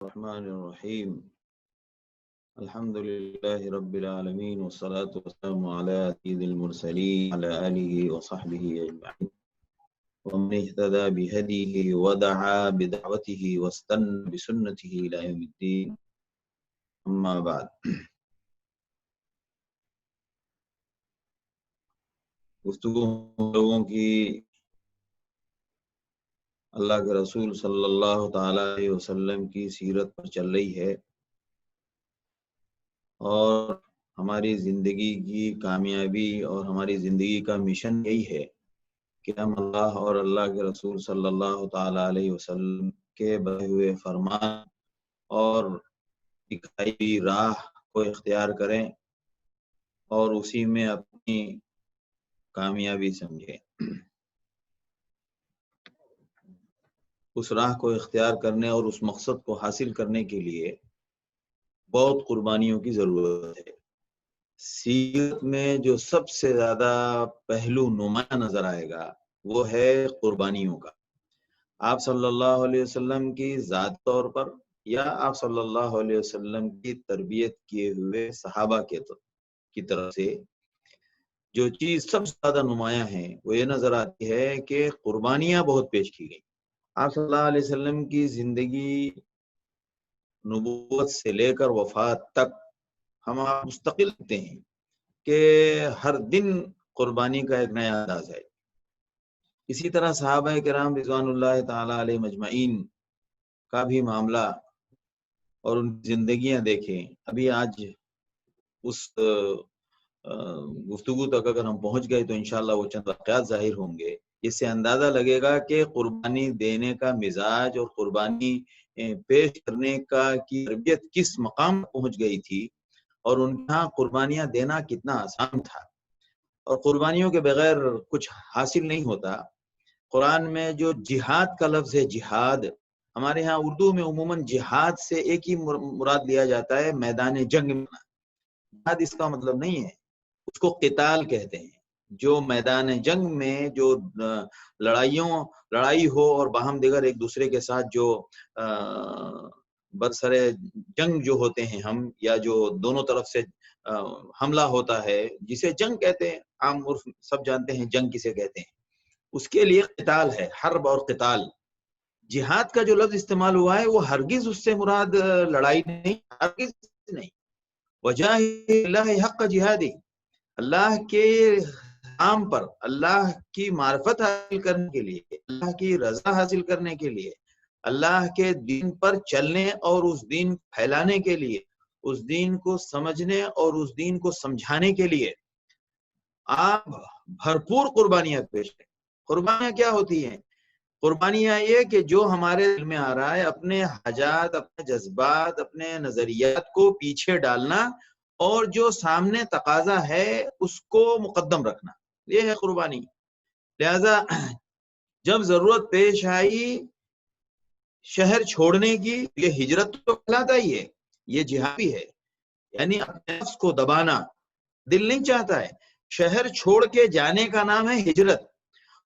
الرحمن الرحيم الحمد لله رب العالمين والصلاة والسلام على سيد المرسلين على آله وصحبه أجمعين ومن اهتدى بهديه ودعا بدعوته واستنى بسنته إلى يوم الدين أما بعد گفتگو لوگوں کی اللہ کے رسول صلی اللہ تعالی علیہ وسلم کی سیرت پر چل رہی ہے اور ہماری زندگی کی کامیابی اور ہماری زندگی کا مشن یہی ہے کہ ہم اللہ اور اللہ کے رسول صلی اللہ تعالی علیہ وسلم کے بتائے ہوئے فرمان اور دکھائی ہوئی راہ کو اختیار کریں اور اسی میں اپنی کامیابی سمجھیں۔ اس راہ کو اختیار کرنے اور اس مقصد کو حاصل کرنے کے لیے بہت قربانیوں کی ضرورت ہے۔ سیرت میں جو سب سے زیادہ پہلو نمایاں نظر آئے گا وہ ہے قربانیوں کا۔ آپ صلی اللہ علیہ وسلم کی ذات طور پر یا آپ صلی اللہ علیہ وسلم کی تربیت کیے ہوئے صحابہ کی طرف سے جو چیز سب سے زیادہ نمایاں ہے وہ یہ نظر آتی ہے کہ قربانیاں بہت پیش کی گئی۔ آپ صلی اللہ علیہ وسلم کی زندگی نبوت سے لے کر وفات تک ہم مستقل ہوتے ہیں کہ ہر دن قربانی کا ایک نیا انداز ہے۔ اسی طرح صحابہ کرام رضوان اللہ تعالی علیہ مجمعین کا بھی معاملہ اور ان کی زندگیاں دیکھیں۔ ابھی آج اس گفتگو تک اگر ہم پہنچ گئے تو انشاءاللہ وہ چند واقعات ظاہر ہوں گے، اس سے اندازہ لگے گا کہ قربانی دینے کا مزاج اور قربانی پیش کرنے کی تربیت کس مقام پہنچ گئی تھی اور ان کے ہاں قربانیاں دینا کتنا آسان تھا، اور قربانیوں کے بغیر کچھ حاصل نہیں ہوتا۔ قرآن میں جو جہاد کا لفظ ہے، جہاد، ہمارے ہاں اردو میں عموماً جہاد سے ایک ہی مراد لیا جاتا ہے میدان جنگ میں۔ جہاد اس کا مطلب نہیں ہے، اس کو قتال کہتے ہیں۔ جو میدان جنگ میں جو لڑائی ہو اور باہم دیگر ایک دوسرے کے ساتھ جو برسر جنگ جو ہوتے ہیں ہم، یا جو دونوں طرف سے حملہ ہوتا ہے جسے جنگ کہتے ہیں، عام عرف سب جانتے ہیں جنگ کسے کہتے ہیں، اس کے لیے قتال ہے، حرب اور قتال۔ جہاد کا جو لفظ استعمال ہوا ہے وہ ہرگز اس سے مراد لڑائی نہیں، ہرگز نہیں۔ وجاہد اللہ حق جہادی، اللہ کے نام پر اللہ کی معرفت حاصل کرنے کے لیے، اللہ کی رضا حاصل کرنے کے لیے، اللہ کے دین پر چلنے اور اس دین پھیلانے کے لیے، اس دین کو سمجھنے اور اس دین کو سمجھانے کے لیے آپ بھرپور قربانیاں پیش کریں۔ قربانیاں کیا ہوتی ہیں؟ قربانیاں یہ کہ جو ہمارے دل میں آ رہا ہے، اپنے حاجات، اپنے جذبات، اپنے نظریات کو پیچھے ڈالنا اور جو سامنے تقاضا ہے اس کو مقدم رکھنا، یہ ہے قربانی۔ لہذا جب ضرورت پیش آئی شہر چھوڑنے کی، یہ ہجرت تو کہلاتا ہی ہے، یہ جہاد بھی ہے، یعنی اپنے نفس کو دبانا، دل نہیں چاہتا ہے، شہر چھوڑ کے جانے کا نام ہے ہجرت۔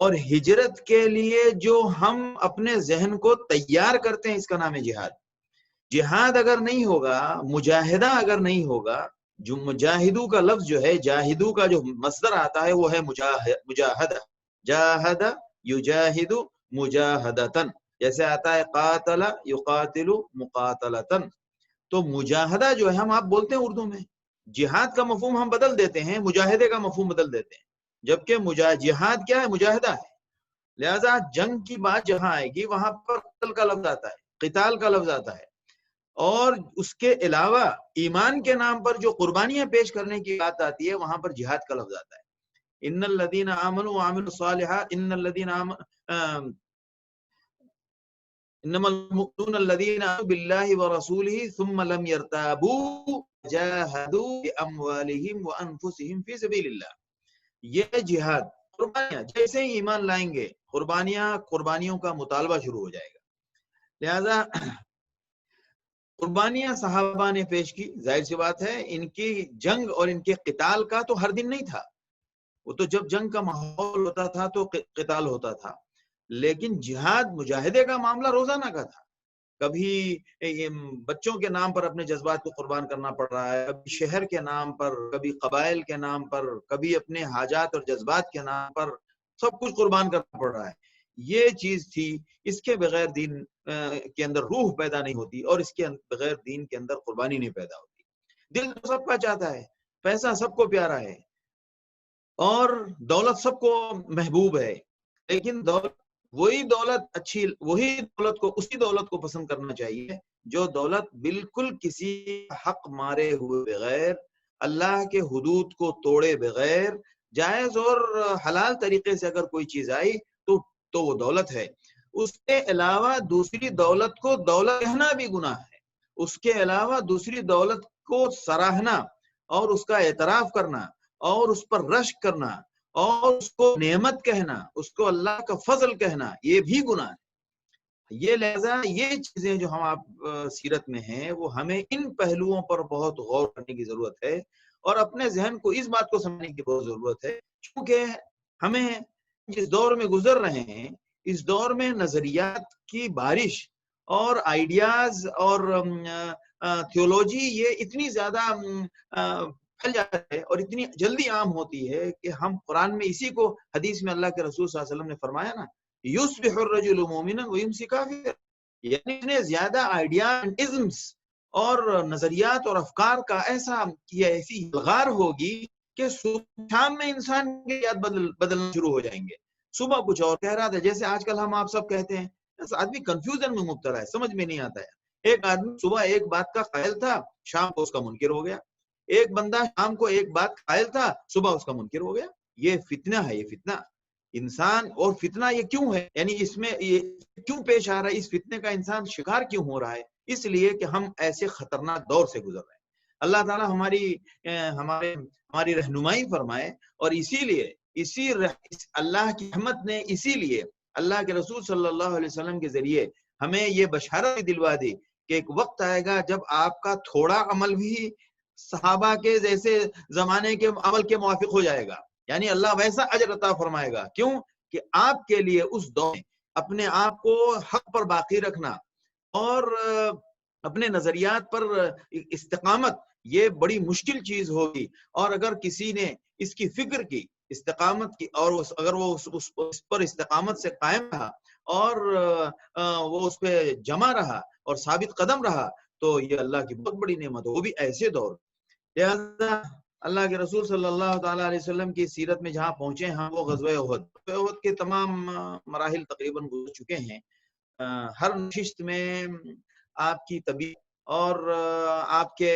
اور ہجرت کے لیے جو ہم اپنے ذہن کو تیار کرتے ہیں اس کا نام ہے جہاد۔ جہاد اگر نہیں ہوگا، مجاہدہ اگر نہیں ہوگا، جو مجاہدو کا لفظ جو ہے، جاہدو کا جو مصدر آتا ہے وہ ہے مجاہدہ، جاہد یجاہد مجاہدتن، جیسے آتا ہے قاتل یقاتل مقاتلتن۔ تو مجاہدہ جو ہے، ہم آپ بولتے ہیں اردو میں، جہاد کا مفہوم ہم بدل دیتے ہیں، مجاہدے کا مفہوم بدل دیتے ہیں، جبکہ جہاد کیا ہے؟ مجاہدہ ہے۔ لہذا جنگ کی بات جہاں آئے گی وہاں پر قتل کا لفظ آتا ہے، قتال کا لفظ آتا ہے، اور اس کے علاوہ ایمان کے نام پر جو قربانیاں پیش کرنے کی بات آتی ہے وہاں پر جہاد کا لفظ آتا ہے۔ ان الذین آمنوا وعملوا الصالحات انما المؤمنون الذین آمنوا باللہ ورسولہ ثم لم يرتابوا جاہدوا باموالہم وانفسہم فی سبیل اللہ۔ یہ جہاد، قربانیاں جیسے ہی ایمان لائیں گے قربانیوں کا مطالبہ شروع ہو جائے گا۔ لہذا قربانیاں صحابہ نے پیش کی، ظاہر سی بات ہے ان کی جنگ اور ان کے قتال کا تو ہر دن نہیں تھا، وہ تو جب جنگ کا ماحول ہوتا تھا تو قتال ہوتا تھا، لیکن جہاد مجاہدے کا معاملہ روزانہ کا تھا۔ کبھی بچوں کے نام پر اپنے جذبات کو قربان کرنا پڑ رہا ہے، کبھی شہر کے نام پر، کبھی قبائل کے نام پر، کبھی اپنے حاجات اور جذبات کے نام پر سب کچھ قربان کرنا پڑ رہا ہے۔ یہ چیز تھی، اس کے بغیر دین کے اندر روح پیدا نہیں ہوتی، اور اس کے بغیر دین کے اندر قربانی نہیں پیدا ہوتی۔ دل تو سب کا چاہتا ہے، پیسہ سب کو پیارا ہے، اور دولت سب کو محبوب ہے، لیکن وہی دولت کو، اسی دولت کو پسند کرنا چاہیے جو دولت بالکل کسی حق مارے ہوئے بغیر، اللہ کے حدود کو توڑے بغیر، جائز اور حلال طریقے سے اگر کوئی چیز آئی تو وہ دولت ہے۔ اس کے علاوہ دوسری دولت کو دولت کہنا بھی گناہ ہے، اس کے علاوہ دوسری دولت کو سراہنا اور اس کا اعتراف کرنا اور اس پر رشک کرنا اور اس کو نعمت کہنا، اس کو اللہ کا فضل کہنا، یہ بھی گناہ ہے۔ یہ لہذا یہ چیزیں جو ہم آپ سیرت میں ہیں، وہ ہمیں ان پہلوؤں پر بہت غور کرنے کی ضرورت ہے، اور اپنے ذہن کو اس بات کو سمجھنے کی بہت ضرورت ہے، کیونکہ ہمیں جس دور میں گزر رہے ہیں، اس دور میں نظریات کی بارش اور آئیڈیاز اور تھیولوجی یہ اتنی زیادہ پھیل جاتا ہے اور اتنی جلدی عام ہوتی ہے کہ ہم قرآن میں اسی کو، حدیث میں اللہ کے رسول صلی اللہ علیہ وسلم نے فرمایا نا، یصبح الرجل مومنا ویمسی کافرا، یعنی اتنے زیادہ آئیڈیازمز اور نظریات اور افکار کا ایسی الغار ہوگی کہ شام میں انسان کے یاد بدلنا شروع ہو جائیں گے۔ صبح کچھ اور کہہ رہا تھا، جیسے آج کل ہم آپ سب کہتے ہیں، آدمی کنفیوژن میں مبتلا ہے، سمجھ میں نہیں آتا ہے۔ ایک آدمی صبح ایک بات کا قائل تھا، شام کو اس کا منکر ہو گیا۔ ایک بندہ شام کو ایک بات قائل تھا، صبح اس کا منکر ہو گیا۔ یہ فتنہ ہے، یہ فتنہ انسان، اور فتنہ یہ کیوں ہے، یعنی اس میں یہ کیوں پیش آ رہا ہے، اس فتنے کا انسان شکار کیوں ہو رہا ہے؟ اس لیے کہ ہم ایسے خطرناک دور سے گزر رہے ہیں۔ اللہ تعالیٰ ہماری رہنمائی فرمائے، اور اسی لیے اللہ کی رحمت نے اسی لیے اللہ کے رسول صلی اللہ علیہ وسلم کے ذریعے ہمیں یہ بشارت دلوا دی کہ ایک وقت آئے گا جب آپ کا تھوڑا عمل بھی صحابہ کے جیسے زمانے کے عمل کے موافق ہو جائے گا، یعنی اللہ ویسا اجر عطا فرمائے گا۔ کیوں کہ آپ کے لیے اس دور میں اپنے آپ کو حق پر باقی رکھنا اور اپنے نظریات پر استقامت، یہ بڑی مشکل چیز ہوگی، اور اگر کسی نے اس کی فکر کی، استقامت کی، اور اگر وہ اس پر استقامت سے قائم رہا اور وہ اس پہ جمع رہا اور ثابت قدم رہا، تو یہ اللہ کی بہت بڑی نعمت ہے، وہ بھی ایسے دور۔ لہذا اللہ کے رسول صلی اللہ تعالیٰ علیہ وسلم کی سیرت میں جہاں پہنچے ہیں وہ غزوہ احد کے تمام مراحل تقریباً گزر چکے ہیں۔ ہر نشست میں آپ کی طبیعت اور آپ کے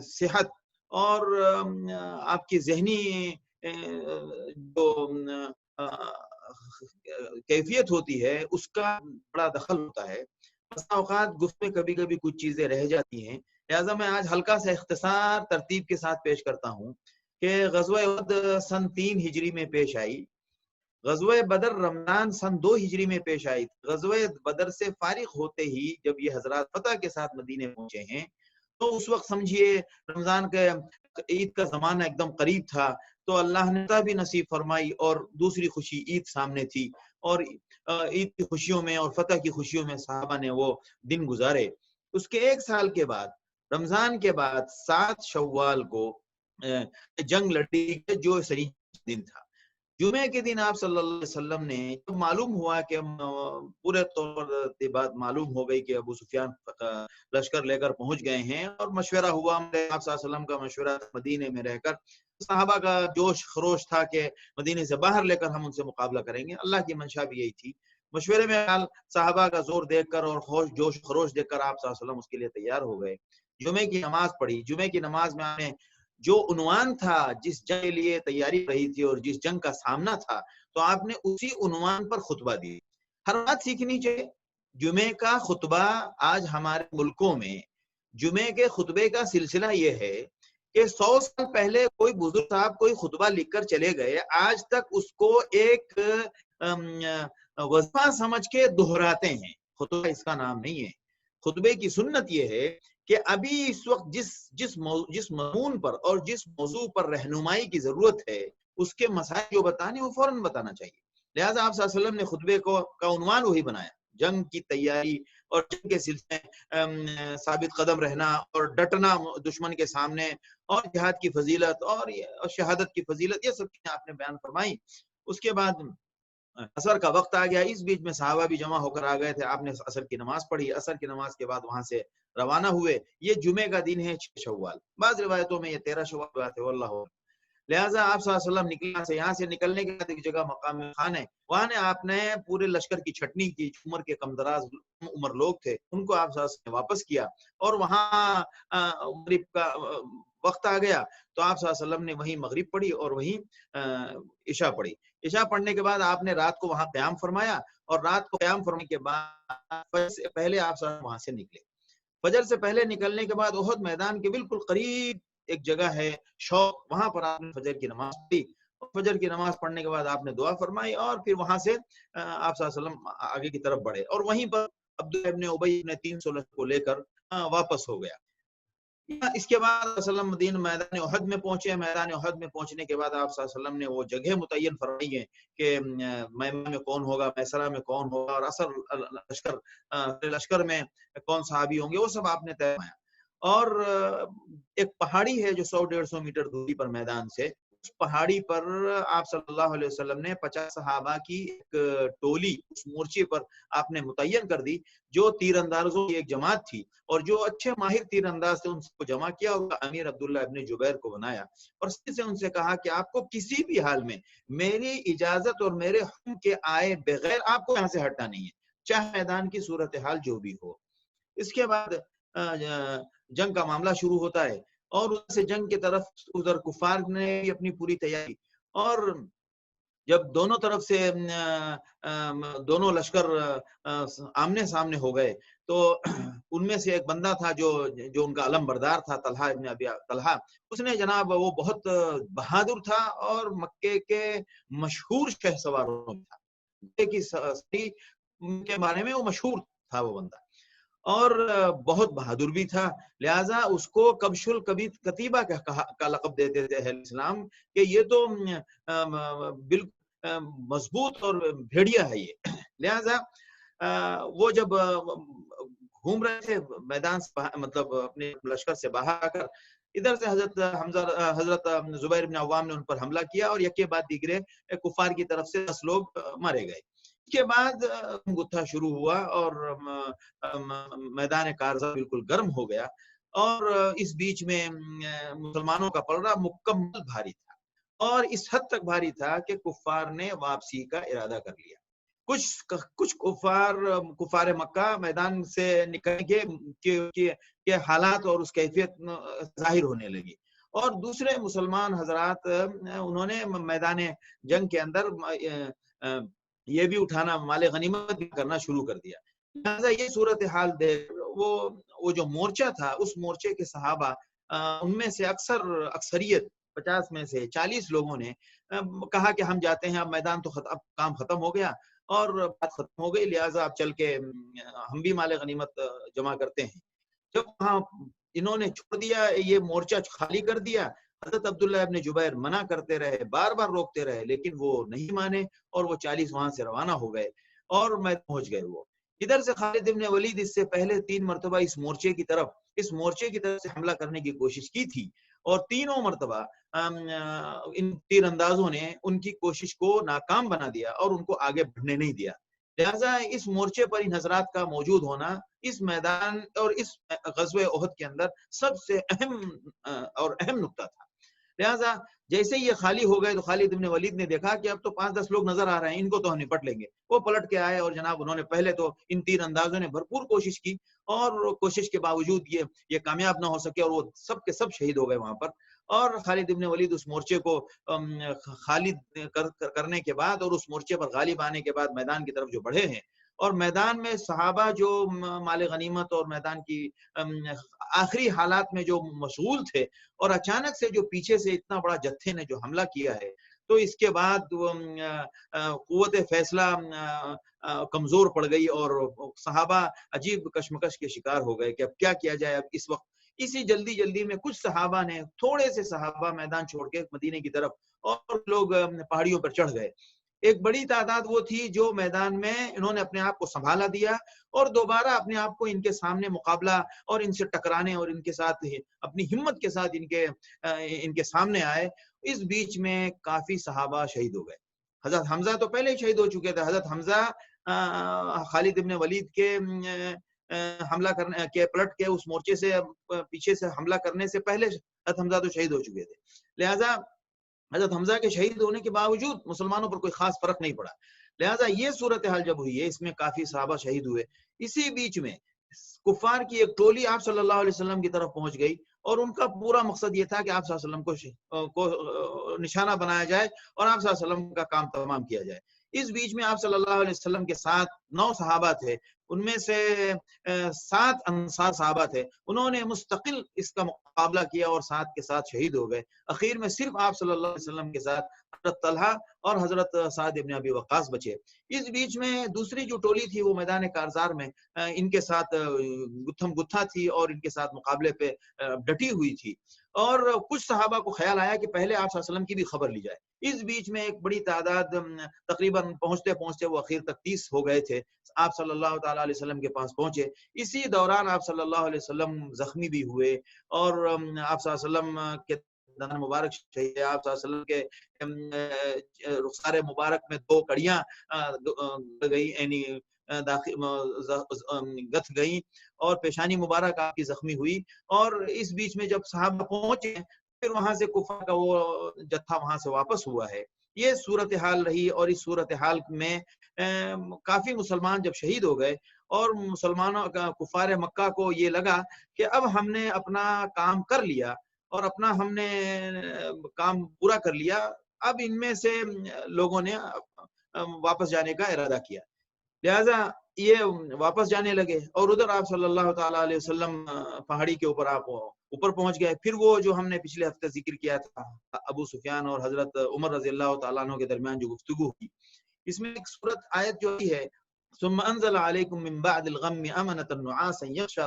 صحت اور آپ کی ذہنی جو کیفیت ہوتی ہے اس کا بڑا دخل ہوتا ہے۔ بسا اوقات گفت میں کبھی کبھی کچھ چیزیں رہ جاتی ہیں، لہذا میں آج ہلکا سا اختصار ترتیب کے ساتھ پیش کرتا ہوں کہ غزوہ احد سن 3 ہجری میں پیش آئی، غزوہ بدر رمضان سن 2 ہجری میں پیش آئی۔ غزوہ بدر سے فارغ ہوتے ہی جب یہ حضرات فتح کے ساتھ مدینے پہنچے ہیں، تو اس وقت سمجھیے رمضان کے عید کا زمانہ ایک دم قریب تھا، تو اللہ نے بھی نصیب فرمائی، اور دوسری خوشی عید سامنے تھی، اور عید کی خوشیوں میں اور فتح کی خوشیوں میں صحابہ نے وہ دن گزارے۔ اس کے 1 سال کے بعد، رمضان کے بعد 7 شوال کو جنگ لڑی جو سری دن تھا۔ جمعے کے دن آپ صلی اللہ علیہ وسلم نے جب معلوم ہوا کہ پورے طور پر بات معلوم ہو گئی کہ ابو سفیان لشکر لے کر پہنچ گئے ہیں، اور مشورہ ہوا، آپ صلی اللہ علیہ وسلم کا مشورہ مدینے میں رہ کر، صحابہ کا جوش خروش تھا کہ مدینے سے باہر لے کر ہم ان سے مقابلہ کریں گے، اللہ کی منشا بھی یہی تھی۔ مشورے میں صحابہ کا زور دیکھ کر اور جوش خروش دیکھ کر آپ صلی اللہ علیہ وسلم اس کے لیے تیار ہو گئے۔ جمعے کی نماز پڑھی، جمعے کی نماز میں آپ نے جو عنوان تھا، جس جنگ کے لیے تیاری رہی تھی اور جس جنگ کا سامنا تھا، تو آپ نے اسی عنوان پر خطبہ دی۔ ہر بات سیکھنی چاہیے۔ جمعے کا خطبہ آج ہمارے ملکوں میں جمعے کے خطبے کا سلسلہ یہ ہے کہ 100 سال پہلے کوئی بزرگ صاحب کوئی خطبہ لکھ کر چلے گئے، آج تک اس کو ایک وظیفہ سمجھ کے دہراتے ہیں۔ خطبہ اس کا نام نہیں ہے۔ خطبے کی سنت یہ ہے کہ ابھی اس وقت جس مضمون پر اور جس موضوع پر رہنمائی کی ضرورت ہے، اس کے مسائل جو بتانے وہ فوراً بتانا چاہیے۔ لہٰذا آپ صلی اللہ علیہ وسلم نے خطبے کا عنوان وہی بنایا، جنگ کی تیاری اور جنگ کے سلسلے میں ثابت قدم رہنا اور ڈٹنا دشمن کے سامنے، اور جہاد کی فضیلت اور شہادت کی فضیلت، یہ سب چیزیں آپ نے بیان فرمائی۔ اس کے بعد عصر کا وقت آ گیا، اس بیچ میں صحابہ بھی جمع ہو کر آ گئے تھے، آپ نے عصر کی نماز پڑھی، عصر کی نماز کے بعد وہاں سے روانہ ہوئے۔ یہ جمعے کا دن ہے 6 شوال، بعض روایتوں میں یہ 13 شوال ہے، واللہ اعلم۔ لہٰذا آپ صلی اللہ علیہ وسلم نکلے، یہاں سے نکلنے کے بعد ایک جگہ مقام خان ہے، وہاں نے آپ نے پورے لشکر کی چھٹنی کی، عمر کے کم دراز عمر لوگ تھے ان کو آپ صلی اللہ علیہ وسلم نے واپس کیا، اور وہاں مغرب کا وقت آ گیا تو آپ صلی اللہ علیہ وسلم نے وہیں مغرب پڑھی اور وہیں عشاء پڑھی۔ عشاء پڑھنے کے بعد آپ نے رات کو وہاں قیام فرمایا، اور رات کو قیام فرمانے کے بعد فجر سے پہلے آپ صلی اللہ علیہ وسلم وہاں سے نکلے۔ فجر سے پہلے نکلنے کے بعد احد میدان کے بالکل قریب ایک جگہ ہے شوق، وہاں پر آپ نے فجر کی نماز پڑھی، اور فجر کی نماز پڑھنے کے بعد آپ نے دعا فرمائی، اور پھر وہاں سے آپ صلی اللہ علیہ وسلم آگے کی طرف بڑھے، اور وہیں پر عبداللہ ابن ابی نے 300 لشکر کو لے کر واپس ہو گیا۔ اس کے بعد وسلم مدینہ میدان احد میں پہنچے۔ میدان احد میں پہنچنے کے بعد آپ صلی اللہ علیہ وسلم نے وہ جگہ متعین فرمائی ہے کہ میمنہ میں کون ہوگا، میسرہ میں کون ہوگا، اور اصل لشکر میں کون صحابی ہوں گے، وہ سب آپ نے طے کیا۔ اور ایک پہاڑی ہے جو 100-150 میٹر دوری پر میدان سے، اس پہاڑی پر آپ صلی اللہ علیہ وسلم نے 50 صحابہ کی ایک ٹولی اس مورچے پر آپ نے متعین کر دی، جو تیر اندازوں کی ایک جماعت تھی، اور جو اچھے ماہر تیر انداز تھے ان کو جمع کیا، اور امیر عبداللہ ابن جبیر کو بنایا، اور سے ان سے کہا کہ آپ کو کسی بھی حال میں میری اجازت اور میرے حکم کے آئے بغیر آپ کو یہاں سے ہٹنا نہیں ہے، چاہے میدان کی صورتحال جو بھی ہو۔ اس کے بعد جنگ کا معاملہ شروع ہوتا ہے، اور ادھر سے جنگ کی طرف ادھر کفار نے بھی اپنی پوری تیاری، اور جب دونوں طرف سے دونوں لشکر آمنے سامنے ہو گئے تو ان میں سے ایک بندہ تھا جو ان کا علم بردار تھا، طلحہ ابن ابی طلحہ، اس نے جناب وہ بہت بہادر تھا اور مکے کے مشہور شہ سواروں میں تھا، مکے کی سری کے بارے میں وہ مشہور تھا وہ بندہ، اور بہت بہادر بھی تھا، لہٰذا اس کو کبش الکتیبہ کا لقب دیتے تھے اہل اسلام کہ یہ تو بالکل مضبوط اور بھیڑیا ہے یہ۔ لہٰذا وہ جب گھوم رہے تھے میدان سے، مطلب اپنے لشکر سے باہر آ کر، ادھر سے حضرت زبیر بن عوام نے ان پر حملہ کیا، اور یکے بعد دیگرے کفار کی طرف سے 10 لوگ مارے گئے۔ اس کے بعد گتھا شروع ہوا، اور میدان کارزہ بالکل گرم ہو گیا، اور اس بیچ میں مسلمانوں کا پلڑا مکمل بھاری تھا، اور اس حد تک بھاری تھا کہ کفار نے واپسی کا ارادہ کر لیا۔ کچھ کفار مکہ میدان سے نکلنے کے حالات اور اس کیفیت ظاہر ہونے لگی، اور دوسرے مسلمان حضرات انہوں نے میدان جنگ کے اندر یہ بھی اٹھانا، مال غنیمت بھی کرنا شروع کر دیا۔ لہٰذا یہ صورتحال دیکھ وہ جو مورچہ تھا، اس مورچے کے صحابہ ان میں سے اکثریت 50 میں سے 40 لوگوں نے کہا کہ ہم جاتے ہیں، اب میدان تو اب کام ختم ہو گیا اور بات ختم ہو گئی، لہٰذا اب چل کے ہم بھی مال غنیمت جمع کرتے ہیں۔ جب وہاں انہوں نے چھوڑ دیا، یہ مورچہ خالی کر دیا، حضرت عبداللہ ابن جبیر منع کرتے رہے، بار بار روکتے رہے، لیکن وہ نہیں مانے، اور وہ 40 وہاں سے روانہ ہو گئے، اور میں پہنچ گئے۔ وہ ادھر سے خالد ابن ولید اس سے پہلے 3 مرتبہ اس مورچے کی طرف سے حملہ کرنے کی کوشش کی تھی، اور تینوں مرتبہ ان تیر اندازوں نے ان کی کوشش کو ناکام بنا دیا اور ان کو آگے بڑھنے نہیں دیا۔ لہٰذا اس مورچے پر ان حضرات کا موجود ہونا اس میدان اور اس غزوہ احد کے اندر سب سے اہم نقطہ تھا۔ لہٰذا جیسے یہ خالی ہو گئے تو خالد ابن ولید نے دیکھا کہ اب تو 5-10 لوگ نظر آ رہے ہیں، ان کو تو ہم نپٹ لیں گے۔ وہ پلٹ کے آئے، اور جناب انہوں نے پہلے تو ان تیر اندازوں نے بھرپور کوشش کی، اور کوشش کے باوجود یہ کامیاب نہ ہو سکے، اور وہ سب کے سب شہید ہو گئے وہاں پر۔ اور خالد ابن ولید اس مورچے کو خالی کرنے کے بعد اور اس مورچے پر غالب آنے کے بعد میدان کی طرف جو بڑھے ہیں، اور میدان میں صحابہ جو مال غنیمت اور میدان کی آخری حالات میں جو مشغول تھے، اور اچانک سے جو پیچھے سے اتنا بڑا جتھے نے جو حملہ کیا ہے، تو اس کے بعد قوت فیصلہ کمزور پڑ گئی، اور صحابہ عجیب کشمکش کے شکار ہو گئے کہ اب کیا کیا جائے۔ اب اس وقت اسی جلدی میں کچھ صحابہ نے، تھوڑے سے صحابہ میدان چھوڑ کے مدینے کی طرف، اور لوگ پہاڑیوں پر چڑھ گئے۔ ایک بڑی تعداد وہ تھی جو میدان میں انہوں نے اپنے آپ کو سنبھالا دیا اور دوبارہ اپنے آپ کو ان کے سامنے مقابلہ اور ان سے ٹکرانے اور ان کے ساتھ اپنی ہمت کے ساتھ ان کے سامنے آئے۔ اس بیچ میں کافی صحابہ شہید ہو گئے۔ حضرت حمزہ تو پہلے ہی شہید ہو چکے تھے۔ حضرت حمزہ خالد ابن ولید کے حملہ کرنے کے پلٹ کے اس مورچے سے پیچھے سے حملہ کرنے سے پہلے حضرت حمزہ تو شہید ہو چکے تھے، لہذا حضرت حمزہ کے شہید ہونے کے باوجود مسلمانوں پر کوئی خاص فرق نہیں پڑا۔ لہذا یہ صورتحال جب ہوئی ہے، اس میں کافی صحابہ شہید ہوئے۔ اسی بیچ میں کفار کی ایک ٹولی آپ صلی اللہ علیہ وسلم کی طرف پہنچ گئی اور ان کا پورا مقصد یہ تھا کہ آپ صلی اللہ علیہ وسلم کو نشانہ بنایا جائے اور آپ صلی اللہ علیہ وسلم کا کام تمام کیا جائے۔ اس بیچ میں آپ صلی اللہ علیہ وسلم کے ساتھ 9 صحابہ تھے، ان میں سے 7 انصار صحابہ تھے، انہوں نے مستقل اس کا مقابلہ کیا اور 7 کے ساتھ شہید ہو گئے۔ اخیر میں صرف آپ صلی اللہ علیہ وسلم کے ساتھ حضرت طلحہ اور حضرت سعد ابن ابی وقاص بچے۔ اس بیچ میں دوسری جو ٹولی تھی وہ میدان کارزار میں ان کے ساتھ گتھم گتھا تھی اور ان کے ساتھ مقابلے پہ ڈٹی ہوئی تھی، اور کچھ صحابہ کو خیال آیا کہ پہلے آپ صلی اللہ علیہ وسلم کی بھی خبر لی جائے۔ اس بیچ میں ایک بڑی تعداد تقریباً پہنچتے پہنچتے وہ اخیر تک 30 ہو گئے تھے، آپ صلی اللہ تعالیٰ علیہ وسلم کے پاس پہنچے۔ اسی دوران آپ صلی اللہ علیہ وسلم زخمی بھی ہوئے اور آپ صلی اللہ علیہ وسلم کے دندان مبارک شہید، آپ صلی اللہ علیہ وسلم کے رخسار مبارک میں 2 کڑیاں گئی، یعنی گتھ گئیں اور پیشانی مبارک آپ کی زخمی ہوئی۔ اور اس بیچ میں جب صحابہ پہنچے پھر وہاں سے کفار کا وہ جتھا وہاں سے واپس ہوا ہے۔ یہ صورتحال رہی، اور اس صورتحال میں کافی مسلمان جب شہید ہو گئے اور مسلمانوں کا کفار مکہ کو یہ لگا کہ اب ہم نے اپنا کام کر لیا اور اپنا ہم نے کام پورا کر لیا، اب ان میں سے لوگوں نے واپس جانے کا ارادہ کیا، لہذا یہ واپس جانے لگے۔ اور ادھر آپ صلی اللہ تعالیٰ علیہ وسلم پہاڑی کے اوپر آپ اوپر پہنچ گئے۔ پھر وہ جو ہم نے پچھلے ہفتے ذکر کیا تھا ابو سفیان اور حضرت عمر رضی اللہ تعالیٰ عنہ کے درمیان جو گفتگو ہوئی، اس میں ایک سورت آیت جو ہے ثم انزل علیکم من بعد الغم امنۃ نعاسا یغشی،